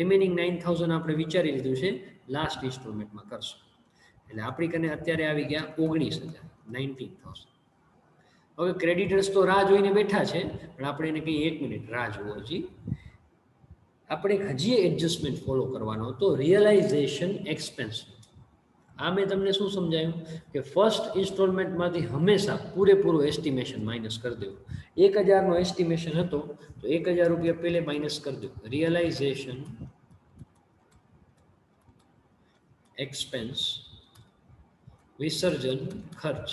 રિમેનિંગ 9,000 આપણે વિચારી લીધું છે લાસ્ટ ઇન્સ્ટોલમેન્ટમાં કરશો. એટલે આપણી કને અત્યારે આવી ગયા 19,000, 19,000. હવે ક્રેડિટર્સ તો રાહ જોઈને બેઠા છે, પણ આપણે એને કંઈ 1 મિનિટ રાહ જોવો હજી. આપણે હજી એડજસ્ટમેન્ટ ફોલો કરવાનો હતો, રિયલાઇઝેશન એક્સપેન્સ. આ મેં તમને શું સમજાયું કે ફર્સ્ટ ઇન્સ્ટોલમેન્ટમાંથી હંમેશા પૂરેપૂરું એસ્ટિમેશન માઇનસ કરી દેવું. 1,000નો એસ્ટિમેશન હતો તો 1,000 રૂપિયા પહેલે માઇનસ કરી દો. રિયલાઇઝેશન એક્સપેન્સ, વિસર્જન ખર્ચ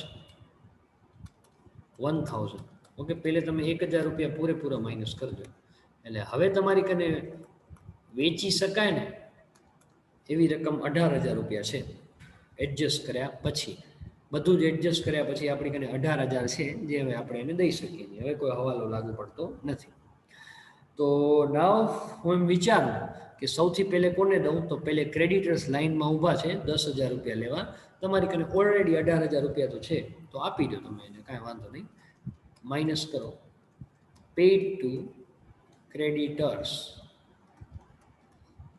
1,000. ઓકે, પહેલે તમે 1,000 રૂપિયા પૂરેપૂરા માઇનસ કરજો. એટલે હવે તમારી કને વેચી શકાય ને એવી રકમ 18,000 રૂપિયા છે. એડજસ્ટ કર્યા પછી, બધું જ એડજસ્ટ કર્યા પછી આપણી કને 18,000 છે, જે હવે આપણે એને દઈ શકીએ છીએ. હવે કોઈ હવાલો લાગુ પડતો નથી. તો નાવ હું એમ વિચારું કે સૌથી પહેલે કોને દઉં, તો પહેલે ક્રેડિટર્સ લાઇનમાં ઊભા છે 10,000 રૂપિયા લેવા. તમારી કને ઓલરેડી 18,000 રૂપિયા તો છે, તો આપી દો તમે એને, કાંઈ વાંધો નહીં. માઇનસ કરો. Paid to creditors,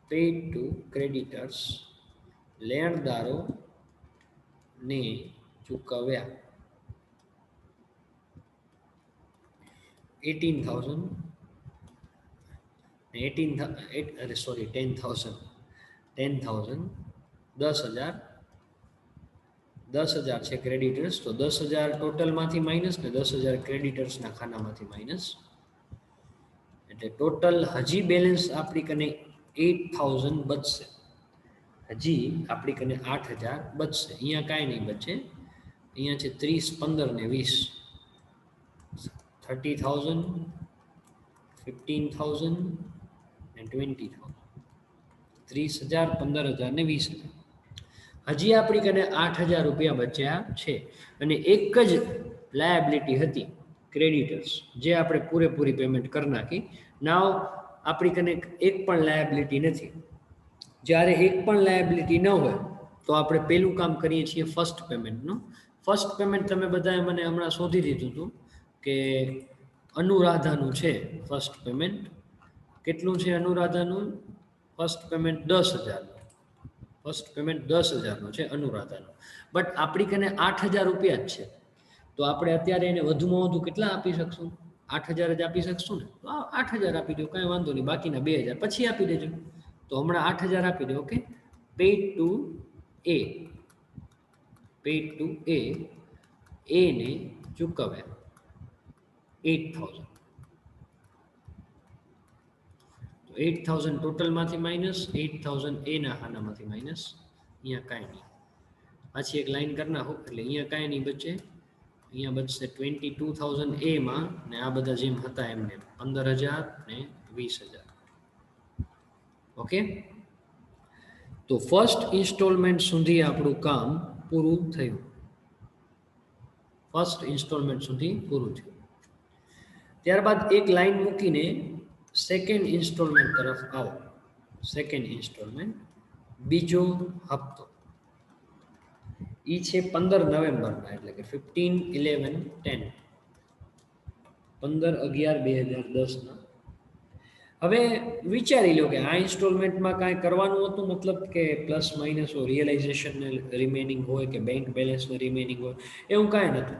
paid to creditors, લેણદારો ને ચૂકવ્યા 18,000 સોરી 10,000 10,000 10,000 છે ક્રેડિટર્સ, તો 10,000 ટોટલમાંથી માઇનસ ને 10,000 ક્રેડિટર્સના ખાનામાંથી માઇનસ, એટલે ટોટલ હજી બેલેન્સ આપણી કને 8,000 બચશે, હજી આપણી કને 8,000 બચશે. અહીંયા કાંઈ નહીં બચે, અહીંયા છે 30, 15 ને 20, 30,000, 15,000 and 20,000, 30,000, 15,000 ને 20,000. હજી આપણી કને 8,000 રૂપિયા બચ્યા છે, અને એક જ લાયબિલિટી હતી ક્રેડિટર્સ, જે આપણે પૂરેપૂરી પેમેન્ટ કરી નાખી. નાવ આપણી કને એક પણ લાયબિલિટી નથી. જ્યારે એક પણ લાયબિલિટી ન હોય તો આપણે પેલું કામ કરીએ છીએ ફર્સ્ટ પેમેન્ટનું. ફર્સ્ટ પેમેન્ટ તમે બધાએ મને હમણાં શોધી દીધું હતું કે અનુરાધાનું છે ફર્સ્ટ પેમેન્ટ. કેટલું છે અનુરાધાનું? ફર્સ્ટ પેમેન્ટ 10,000, ફર્સ્ટ પેમેન્ટ 10,000નું છે અનુરાધાનું, બટ આપણી કને 8,000 રૂપિયા જ છે. તો આપણે અત્યારે એને વધુમાં વધુ કેટલા આપી શકશું? 8,000 જ આપી શકશું ને? તો 8,000 આપી દો, કાંઈ વાંધો નહીં, બાકીના 2,000 પછી આપી દેજો. તો હમણાં 8,000 આપી દો. Okay, pad to A, pad to એ ને ચૂકવ્યા 8,000. 8,000 ટોટલમાંથી માઇનસ, 8,000 એના ખાનામાંથી માઇનસ, અહીંયા કાંઈ નહીં. પાછી એક લાઈન કરી નાખો એટલે અહીંયા કાંઈ નહીં બચે. અહીંયા બચશે 22,000 એમાં, ને આ બધા જેમ હતા એમને 15,000 ને 20,000. ઓકે, તો ફર્સ્ટ ઇન્સ્ટોલમેન્ટ સુધી આપણું કામ પૂરું થયું. ફર્સ્ટ ઇન્સ્ટોલમેન્ટ સુધી પૂરું થયું. ત્યારબાદ એક લાઈન મૂકીને સેકન્ડ ઇન્સ્ટોલમેન્ટ તરફ આવો. સેકન્ડ ઇન્સ્ટોલમેન્ટ, બીજો હપ્તો, એ છે 15 નવેમ્બરના, એટલે કે 15/11/10, 15/11/2010ના. હવે વિચારી લો કે આ ઇન્સ્ટોલમેન્ટમાં કાંઈ કરવાનું હતું, મતલબ કે પ્લસ માઇનસ હોય, રિયલાઇઝેશનને રિમેનિંગ હોય કે બેંક બેલેન્સને રિમેનિંગ હોય, એવું કાંઈ નહોતું.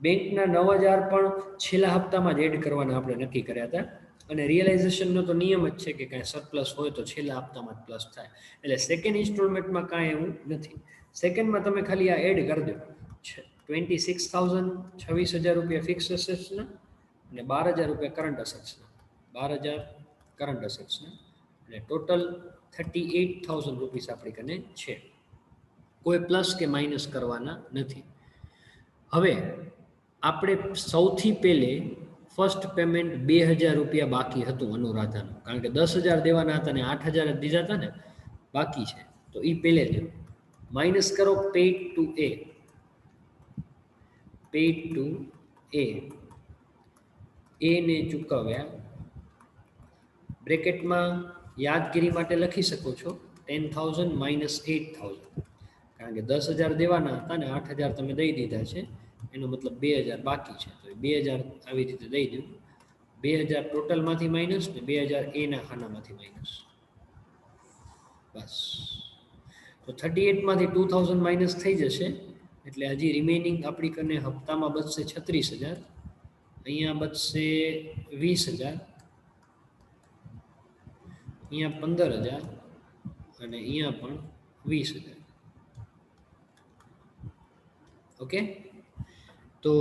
બેંકના 9,000 પણ છેલ્લા હપ્તામાં જ એડ કરવાના આપણે નક્કી કર્યા હતા, અને રિયલાઇઝેશનનો તો નિયમ જ છે કે કાંઈ સરપ્લસ હોય તો છેલ્લા હપ્તામાં જ પ્લસ થાય. એટલે સેકન્ડ ઇન્સ્ટોલમેન્ટમાં કાંઈ એવું નથી. સેકન્ડમાં તમે ખાલી આ એડ કરી દો, 26,000, 26,000 રૂપિયા ફિક્સ એસેટ્સના અને 12,000 રૂપિયા કરંટ એસેટ્સના, 12,000 કરંટ એસેટ્સના, અને ટોટલ 38,000 રૂપીસ આપણી કને છે. કોઈ પ્લસ કે માઇનસ કરવાના નથી. હવે આપણે સૌથી પહેલે ફર્સ્ટ પેમેન્ટ 2,000 રૂપિયા બાકી હતું અનુરાધાનું, કારણ કે 10,000 દેવાના હતા ને 8,000 જ દીધા હતા ને, બાકી છે, તો એ પહેલે દો. માઇનસ કરો paid to A, pad to એ ને ચૂકવ્યા, બ્રેકેટમાં યાદગીરી માટે લખી શકો છો 10,000 માઇનસ 8,000, કારણ કે 10,000 દેવાના હતા ને 8,000 તમે દઈ દીધા છે, એનો મતલબ 2,000 બાકી છે, તો 2,000 આવી રીતે દઈ દઉં. 2,000 ટોટલમાંથી માઇનસ ને 2,000 એના ખાનામાંથી માઇનસ, બસ. તો 38માંથી 2,000 માઇનસ થઈ જશે, એટલે હજી રિમેનિંગ આપણી કને હપ્તામાં બચશે 36,000, અહીંયા બચશે 20,000, અહીંયા 15,000 અને અહીંયા પણ 20,000. ઓકે, તો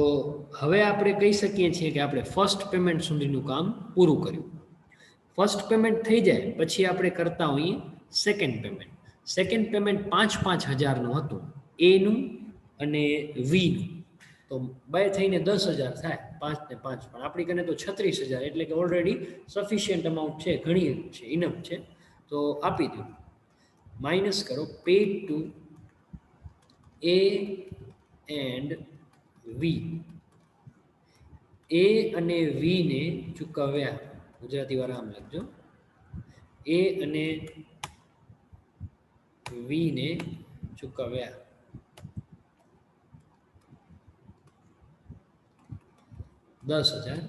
હવે આપણે કહી શકીએ છીએ કે આપણે ફર્સ્ટ પેમેન્ટ સુધીનું કામ પૂરું કર્યું. ફર્સ્ટ પેમેન્ટ થઈ જાય પછી આપણે કરતા હોઈએ સેકન્ડ પેમેન્ટ. સેકન્ડ પેમેન્ટ 5,000-5,000નું હતું, એનું અને વીનું, તો બે થઈને 10,000 થાય, 5 ને 5, પણ આપણી કને તો 36,000, એટલે કે ઓલરેડી સફિશિયન્ટ અમાઉન્ટ છે, ઘણી છે, ઇનફ છે, તો આપી દો. માઇનસ કરો paid to A and V, A અને વી ને ચૂકવ્યા, ગુજરાતી વાળા આમ લખજો, એ અને વી ને ચૂકવ્યા 10,000.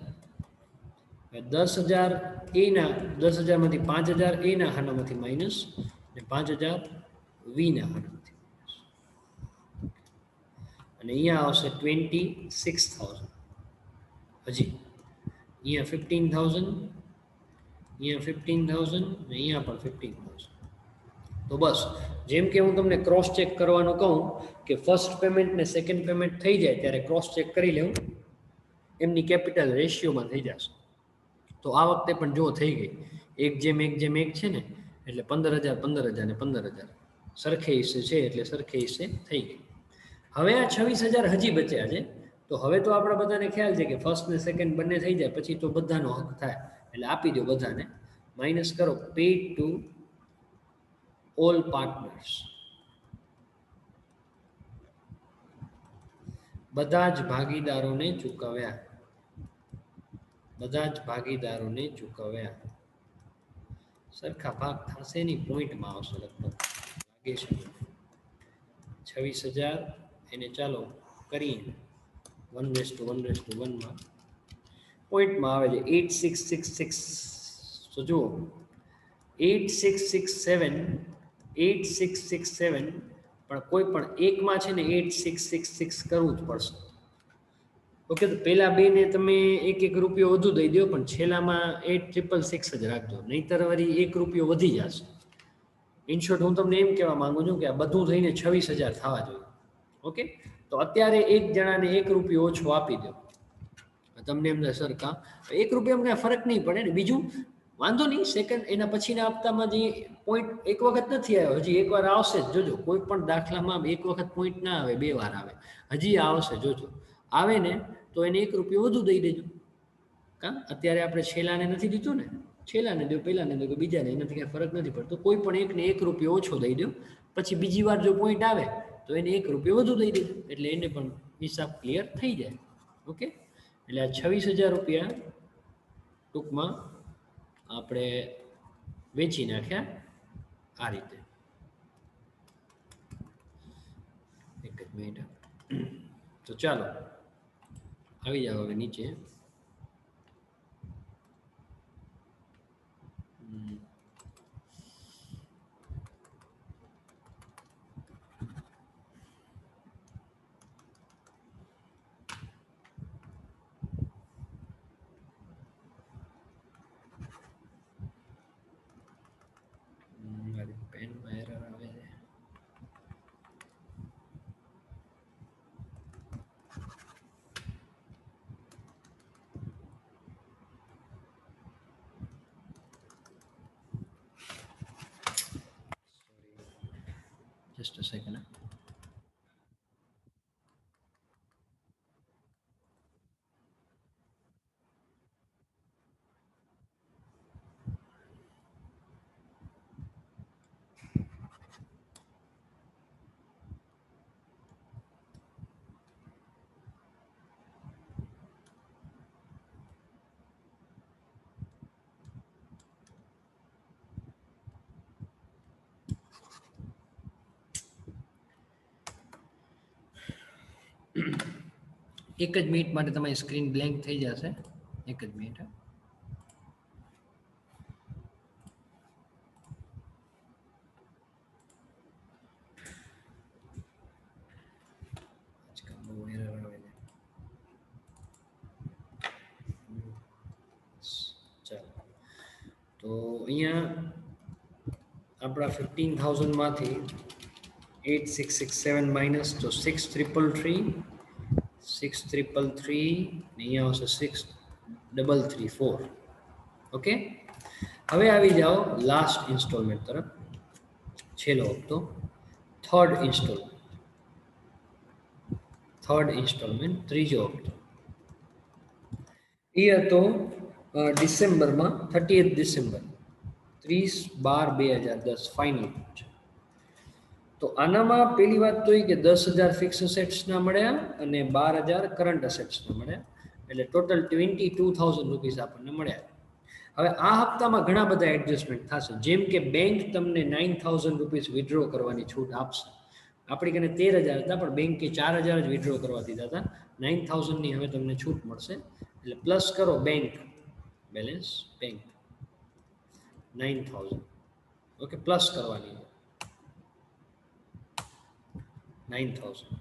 10,000 એના 10,000 માંથી 5,000 એના ખાનામાંથી માઇનસ અને 5,000 વીના ખાનામાંથી માઇનસ. અને અહીંયા આવશે 26,000. હજી અહીંયા 15,000, અહીંયા 15,000 અને અહીંયા પણ 15,000. તો બસ જેમ કે હું તમને ક્રોસ ચેક કરવાનું કહું કે ફર્સ્ટ પેમેન્ટ ને સેકન્ડ પેમેન્ટ થઈ જાય ત્યારે ક્રોસ ચેક કરી લેવું, એમની કેપિટલ રેશિયોમાં થઈ જશે. તો આ વખતે પણ જો થઈ ગઈ 1:1 છે ને, એટલે 15,000 15,000 ને 15,000 સરખે હિસ્સે છે એટલે સરખે હિસ્સે થઈ ગઈ. હવે આ 26,000 હજી બચ્યા છે. તો હવે તો આપણા બધાને ખ્યાલ છે કે ફર્સ્ટ ને સેકન્ડ બંને થઈ જાય પછી તો બધાનો હક થાય, એટલે આપી દો બધાને. માઇનસ કરો પેડ ટુ ઓલ પાર્ટનર્સ, બધા જ ભાગીદારોને ચૂકવ્યા, બધા જ ભાગીદારોને ચૂકવ્યા. સરખા ભાગ થશે નહીં, પોઈન્ટમાં આવશે લગભગ લાગે છે. 26,000 એને ચાલો કરીએ 1:1:1 માં પોઈન્ટમાં આવે છે 8666. તો જુઓ 8667 8667, પણ કોઈ પણ એકમાં છે ને 8666 કરવું જ પડશે. ઓકે, તો પહેલા બે ને તમે 1 રૂપિયો વધુ દઈ દો, પણ છેલ્લામાં 8666 જ રાખજો, નહીતર વળી 1 રૂપિયો વધી જશે. ઇન શોર્ટ હું તમને એમ કહેવા માંગુ છું કે આ બધું થઈને 26,000 થવા જોઈએ. ઓકે, તો અત્યારે એક જણાને 1 રૂપિયો ઓછો આપી દો, તમને એમ સર કાં 1 રૂપિયામાં કાંઈ ફરક નહીં પડે ને. બીજું વાંધો નહીં, સેકન્ડ એના પછીના હપ્તામાં જે પોઈન્ટ એક વખત નથી આવ્યો, હજી એકવાર આવશે જ જોજો. કોઈ પણ દાખલામાં એક વખત પોઈન્ટ ના આવે, 2 વાર આવે, હજી આવશે જોજો. આવે ને તો એને 1 રૂપિયો વધુ દઈ દેજો. કાં અત્યારે આપણે છેલ્લાને નથી દીધું ને, છેલ્લાને દો, પહેલાને દો કે બીજાને, એનાથી કાંઈ ફરક નથી પડતો. કોઈ પણ એકને 1 રૂપિયો ઓછો દઈ દો, પછી બીજી વાર જો પોઈન્ટ આવે તો એને 1 રૂપિયો વધુ દઈ દેજો, એટલે એને પણ હિસાબ ક્લિયર થઈ જાય. ઓકે, એટલે આ 26,000 રૂપિયા ટૂંકમાં આપણે વેચી નાખ્યા આ રીતે. એક જ મિનિટ. તો ચાલો આવી જાવ હવે નીચે. પેનમાં એરર આવે છે. Just a second. એક જ મિનિટ માટે તમારી સ્ક્રીન બ્લેન્ક થઈ જશે. એક જ મિનિટ. ચાલો, તો અહીંયા આપણા 15,000 માંથી 8667 માઇનસ, તો 6,333 અહીંયા આવશે 6,334. ઓકે, હવે આવી જાઓ લાસ્ટ ઇન્સ્ટોલમેન્ટ તરફ, છેલ્લો હપ્તો, થર્ડ ઇન્સ્ટોલમેન્ટ, ત્રીજો હપ્તો. એ હતો ડિસેમ્બરમાં 30th ડિસેમ્બર 30/12/2010 ફાઇનલ છે. તો આનામાં પહેલી વાત તો એ કે 10,000 ફિક્સ અસેટ્સના મળ્યા અને 12,000 કરંટ અસેટ્સના મળ્યા, એટલે ટોટલ 22,000 રૂપીસ આપણને મળ્યા. હવે આ હપ્તામાં ઘણા બધા એડજસ્ટમેન્ટ થશે, જેમ કે બેંક તમને 9,000 રૂપીસ વિડ્રો કરવાની છૂટ આપશે. આપણી કને 13,000 હતા, પણ બેંકે 4,000 જ વિડ્રો કરવા દીધા હતા. 9,000ની હવે તમને છૂટ મળશે, એટલે પ્લસ કરો bank balance bank 9000. Okay, plus કરવાની 9000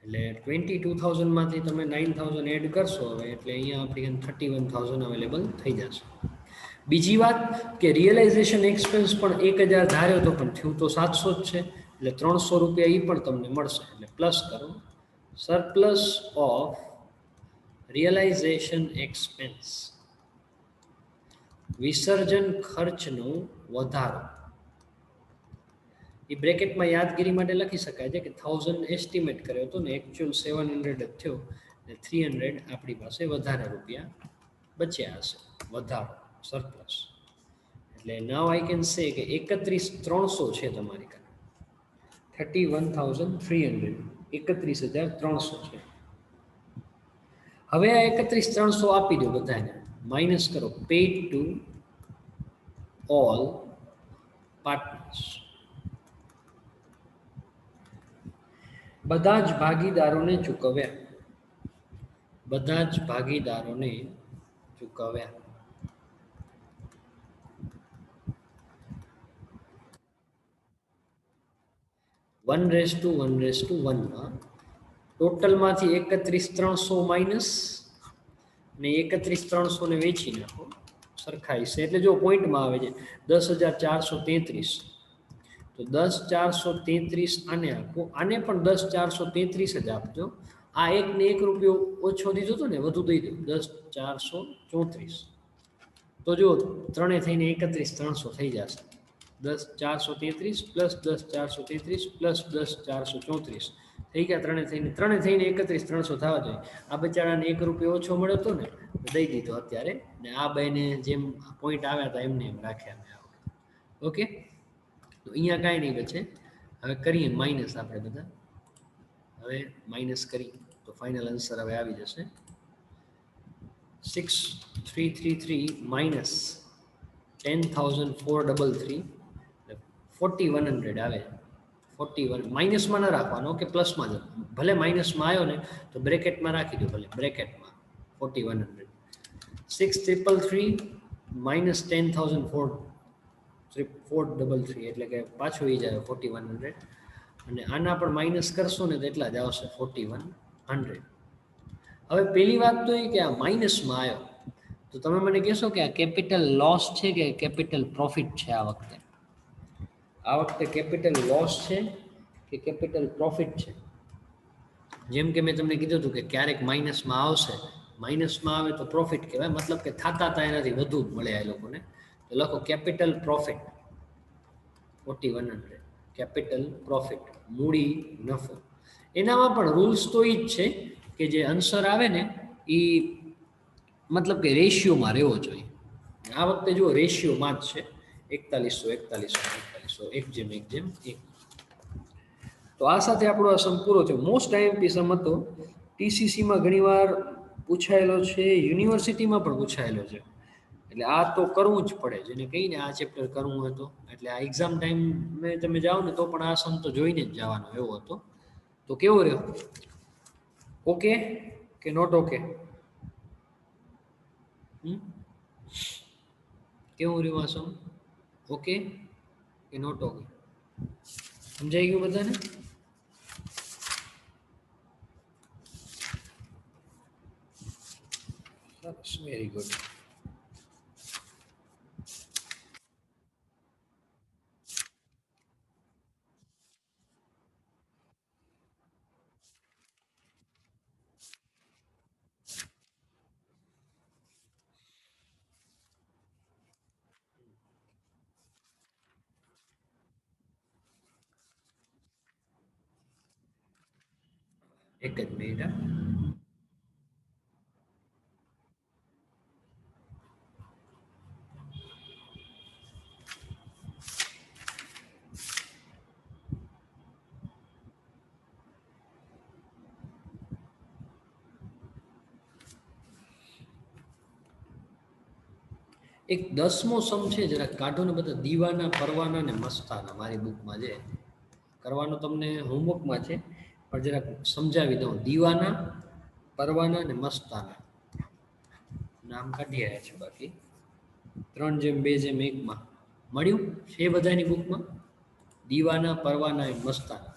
એટલે 22,000માંથી તમે 9,000 એડ કરશો હવે એટલે અહીંયા આપણી 31,000 અવેલેબલ થઈ જશે. બીજી વાત કે રિયલાઇઝેશન એક્સપેન્સ પણ 1000 ધાર્યો તો પણ થયું તો 700 જ છે એટલે 300 રૂપિયા એ પણ તમને મળશે એટલે પ્લસ કરો. સરપ્લસ ઓફ રિયલાઇઝેશન એક્સપેન્સ, વિસર્જન ખર્ચનો વધારો. એ બ્રેકેટમાં યાદગીરી માટે લખી શકાય છે કે 1000 એસ્ટિમેટ કર્યો હતો ને એકચ્યુઅલ 700 જ થયો ને 300 આપણી પાસે વધારે રૂપિયા બચ્યા હશે, વધારો સરપ્લસ. એટલે નાવ આઈ કેન સે કે 31,300 છે તમારી કાને 31,300, 31,300 છે. હવે આ 31,300 આપી દો બધાને, માઇનસ કરો પેડ ટુ ઓલ પાર્ટનર્સ. બધા જ ભાગીદારોને ચૂકવ્યા, બધા જ ભાગીદારોને ચૂકવ્યા. વન રેસ ટુ 1:1 ટોટલમાંથી 31,300 માઇનસ ને 31,300 ને વેચી નાખો સરખાઈ છે એટલે જો પોઈન્ટમાં આવે છે 10,433. તો 10,433 આને આપો, આને પણ 10,433 જ આપજો. આ એકને 1 રૂપિયો ઓછો દીધો હતો ને, વધુ દઈ દો 10,434. તો જો ત્રણે થઈને 31,300 થઈ જશે. 10,433 પ્લસ 10,433 પ્લસ 10,434 થઈ ગયા. ત્રણે થઈને 31,300 થવા જોઈએ. આ બચારાને 1 રૂપિયો ઓછો મળ્યો હતો ને, દઈ દીધો અત્યારે, ને આ બેને જેમ પોઈન્ટ આવ્યા હતા એમને એમ રાખ્યા. ઓકે, તો અહીંયા કાંઈ નહીં બચે. હવે કરીએ માઇનસ આપણે બધા. હવે માઇનસ કરી તો ફાઇનલ આન્સર હવે આવી જશે 6,333 માઇનસ 10,433 4,100 આવે. 41 માઇનસમાં ન રાખવાનો કે પ્લસમાં જ, ભલે માઇનસમાં આવ્યો ને તો બ્રેકેટમાં રાખી દો, ભલે બ્રેકેટમાં 4,100. 6,333 માઇનસ 10,433 એટલે કે પાછું એ જાય 4,100 અને આના પણ માઇનસ કરશો ને તો એટલા જ આવશે 4,100. હવે પહેલી વાત તો એ કે આ માઇનસમાં આવ્યો તો તમે મને કહેશો કે આ કેપિટલ લોસ છે કે કેપિટલ પ્રોફિટ છે? આ વખતે કેપિટલ લોસ છે કે કેપિટલ પ્રોફિટ છે? જેમ કે મેં તમને કીધું હતું કે ક્યારેક માઇનસમાં આવશે, માઇનસમાં આવે તો પ્રોફિટ કહેવાય, મતલબ કે થતા એનાથી વધુ મળે એ લોકોને. તો લખો કેપિટલ પ્રોફિટ 4,100, કેપિટલ પ્રોફિટ મૂડી નફો. એનામાં પણ રૂલ્સ તો એ જ છે કે જે આન્સર આવે ને એ મતલબ કે રેશિયોમાં રહેવો જોઈએ. આ વખતે જુઓ રેશિયોમાં જ છે 4100 1:1. તો આ સાથે આપણો આ સમ પૂરો થયો. મોસ્ટ આઈએમપી સમ હતો, ટીસીસીમાં ઘણીવાર પૂછાયેલો છે, યુનિવર્સિટીમાં પણ પૂછાયેલો છે. એટલે આ તો કરવું જ પડે, જેને કહીને આ ચેપ્ટર કરવું હતો. એટલે આ એક્ઝામ ટાઈમ મેં તમે જાઓ ને તો પણ આ સમ તો જોઈને જ જવાનો એવો હતો. તો કેવો રહ્યો? ઓકે કે નોટ ઓકે? કેવું રહ્યું આ સમ? ઓકે કે નોટ ઓકે? સમજાઈ ગયું બધાને? Very good. એક જ મિનિટ. એક 10મો સમ છે, જરા કાઢો ને બધા. દીવાના, પરવાના ને મસ્તાના. મારી બુકમાં છે, કરવાનો તમને હોમવર્કમાં છે પણ જરાક સમજાવી દઉં. દીવાના, પરવાના ને મસ્તાના. નામ કાઢી આવ્યા છે બાકી 3:2:1 માં મળ્યું છે બધાની બુકમાં દીવાના પરવાના મસ્તાના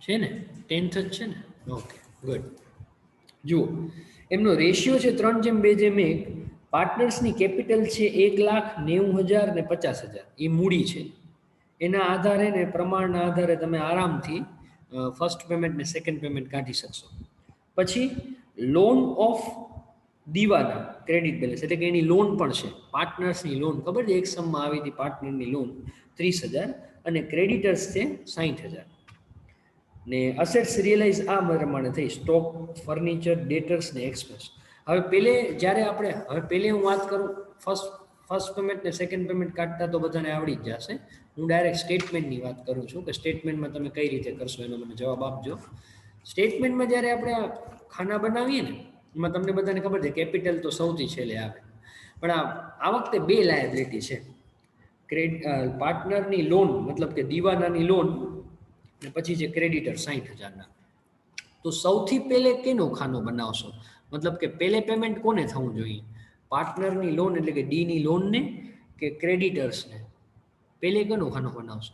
છે ને 10th જ છે ને ઓકે ગુડ જુઓ એમનો રેશિયો છે 3:2:1 પાર્ટનર્સની કેપિટલ છે 1,90,000 ને 50,000 એ મૂડી છે એના આધારે ને પ્રમાણના આધારે તમે આરામથી ફર્સ્ટ પેમેન્ટ ને સેકન્ડ પેમેન્ટ કાઢી શકશો પછી loan of Deewana credit balance એટલે કે એની લોન પણ છે પાર્ટનર્સની લોન ખબર છે એક સમમાં આવી હતી પાર્ટનરની લોન 30,000 અને ક્રેડિટર્સ છે 60,000 ને અસેટ્સ રિયલાઇઝ આ પ્રમાણે થઈ સ્ટોક ફર્નિચર ડેટર્સ ને એક્સપેન્સ હવે પહેલે હું વાત કરું ફર્સ્ટ પેમેન્ટ ને સેકન્ડ પેમેન્ટ કાઢતા તો બધાને આવડી જ જશે હું ડાયરેક્ટ સ્ટેટમેન્ટની વાત કરું છું કે સ્ટેટમેન્ટમાં તમે કઈ રીતે કરશો એનો મને જવાબ આપજો સ્ટેટમેન્ટમાં જ્યારે આપણે ખાના બનાવીએ ને એમાં તમને બધાને ખબર છે કેપિટલ તો સૌથી છેલ્લે આવે પણ આ વખતે બે લાયબિલિટી છે પાર્ટનરની લોન મતલબ કે દીવાનાની લોન ને પછી છે ક્રેડિટર 60,000 તો સૌથી પહેલે કેનો ખાનો બનાવશો મતલબ કે પહેલે પેમેન્ટ કોને થવું જોઈએ પાર્ટનરની લોન એટલે કે ડીની લોનને કે ક્રેડિટર્સને પહેલે કેનો ખાનો બનાવશો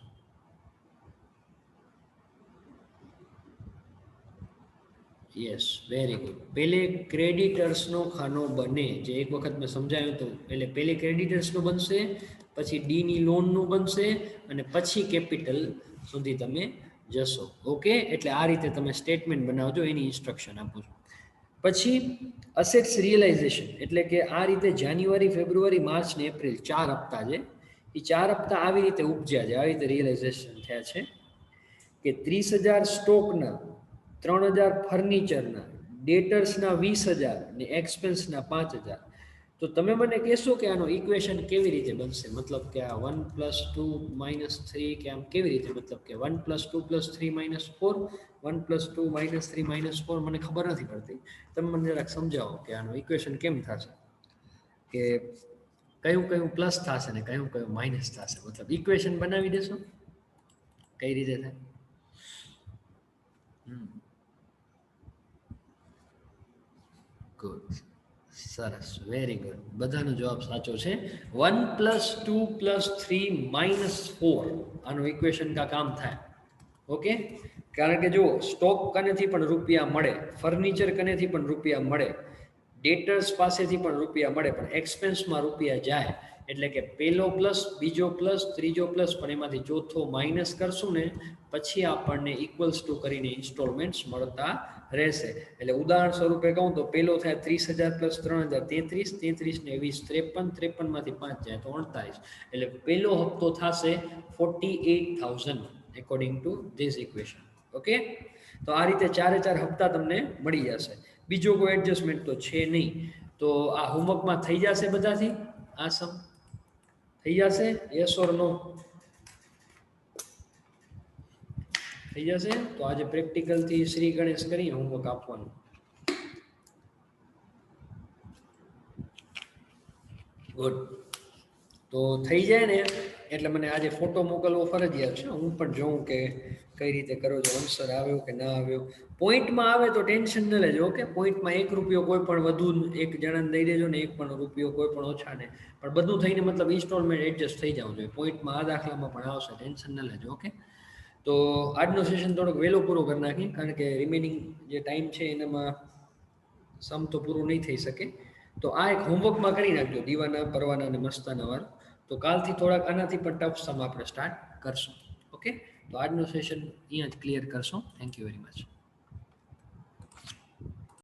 યસ વેરી ગુડ પહેલે ક્રેડિટર્સનો ખાનો બને જે એક વખત મેં સમજાવ્યું હતું એટલે પહેલે ક્રેડિટર્સનો બનશે પછી ડીની લોનનું બનશે અને પછી કેપિટલ સુધી તમે જશો ઓકે એટલે આ રીતે તમે સ્ટેટમેન્ટ બનાવજો એની ઇન્સ્ટ્રક્શન આપું છું પછી અસેટ્સ રિયલાઇઝેશન એટલે કે આ રીતે જાન્યુઆરી ફેબ્રુઆરી માર્ચ ને એપ્રિલ 4 હપ્તા છે એ 4 હપ્તા આવી રીતે ઉપજ્યા છે આવી રીતે રિયલાઇઝેશન થયા છે કે 30,000 સ્ટોકના 3,000 ફર્નિચરના ડેટર્સના 20,000 ને એક્સપેન્સના 5,000 તો તમે મને કહેશો કે આનો ઇક્વેશન કેવી રીતે બનશે મતલબ કે આ 1 + 2 - 3 કે આમ કેવી રીતે મતલબ કે 1 + 2 + 3 - 4 1 + 2 - 3 - 4 મને ખબર નથી પડતી તમે મને જરાક સમજાવો કે આનું ઇક્વેશન કેમ થશે કે કયું કયું પ્લસ થશે ને કયું કયું માઇનસ થશે મતલબ ઇક્વેશન બનાવી દેશો કઈ રીતે થાય ગુડ સરસ વેરી ગુડ બધાનો જવાબ સાચો છે 1 + 2 + 3 - 4 આનું ઇક્વેશન કા કામ થાય ઓકે કારણ કે જો સ્ટોક કનેથી પણ રૂપિયા મળે ફર્નિચર કનેથી પણ રૂપિયા મળે ડેટર્સ પાસેથી પણ રૂપિયા મળે પણ એક્સપેન્સમાં રૂપિયા જાય એટલે કે પહેલો પ્લસ બીજો પ્લસ ત્રીજો પ્લસ પણ એમાંથી ચોથો માઇનસ કરશું ને પછી આપણને ઇક્વલ્સ ટુ કરીને ઇન્સ્ટોલમેન્ટ્સ મળતા રહેશે એટલે ઉદાહરણ સ્વરૂપે કહું તો પહેલો થાય 30,000 + 3,000 33 33 ને 20 53 53 માંથી 5 જાય તો 48 એટલે પહેલો હપ્તો થશે 48,000 according to this equation okay તો આ રીતે 4 હપ્તા તમને મળી જશે બીજો કોઈ એડજસ્ટમેન્ટ તો છે નહીં તો આ હોમવર્કમાં થઈ જશે બધાથી આ સમ થઈ જશે યસ ઓર નો થઈ જશે તો આજે પ્રેક્ટિકલથી શ્રી ગણેશ કરી હોમવર્ક આપવાનું ગુડ તો થઈ જાય ને એટલે મને આજે ફોટો મોકલવો ફરજિયાત છે હું પણ જોઉં કે કઈ રીતે કરો છો આન્સર આવ્યો કે ના આવ્યો પોઈન્ટમાં આવે તો ટેન્શન ન લેજો ઓકે પોઈન્ટમાં 1 રૂપિયો કોઈ પણ વધુ એક જણાને દઈ દેજો ને 1 પણ રૂપિયો કોઈ પણ ઓછા ને પણ બધું થઈને મતલબ ઇન્સ્ટોલમેન્ટ એડજસ્ટ થઈ જવું જોઈએ પોઈન્ટમાં આ દાખલામાં પણ આવશે ટેન્શન ન લેજો ઓકે તો આજનો સેશન થોડોક વહેલો પૂરો કરી નાખી કારણ કે રિમેનિંગ જે ટાઈમ છે એનામાં સમ તો પૂરું નહીં થઈ શકે તો આ એક હોમવર્કમાં કરી નાખજો દીવાના પરવાના અને મસ્તાના વાળું તો કાલથી થોડાક આનાથી પણ ટફ સમ આપણે સ્ટાર્ટ કરશું ઓકે તો આજનું સેશન અહીંયા જ ક્લિયર કરશું થેન્ક યુ વેરી મચ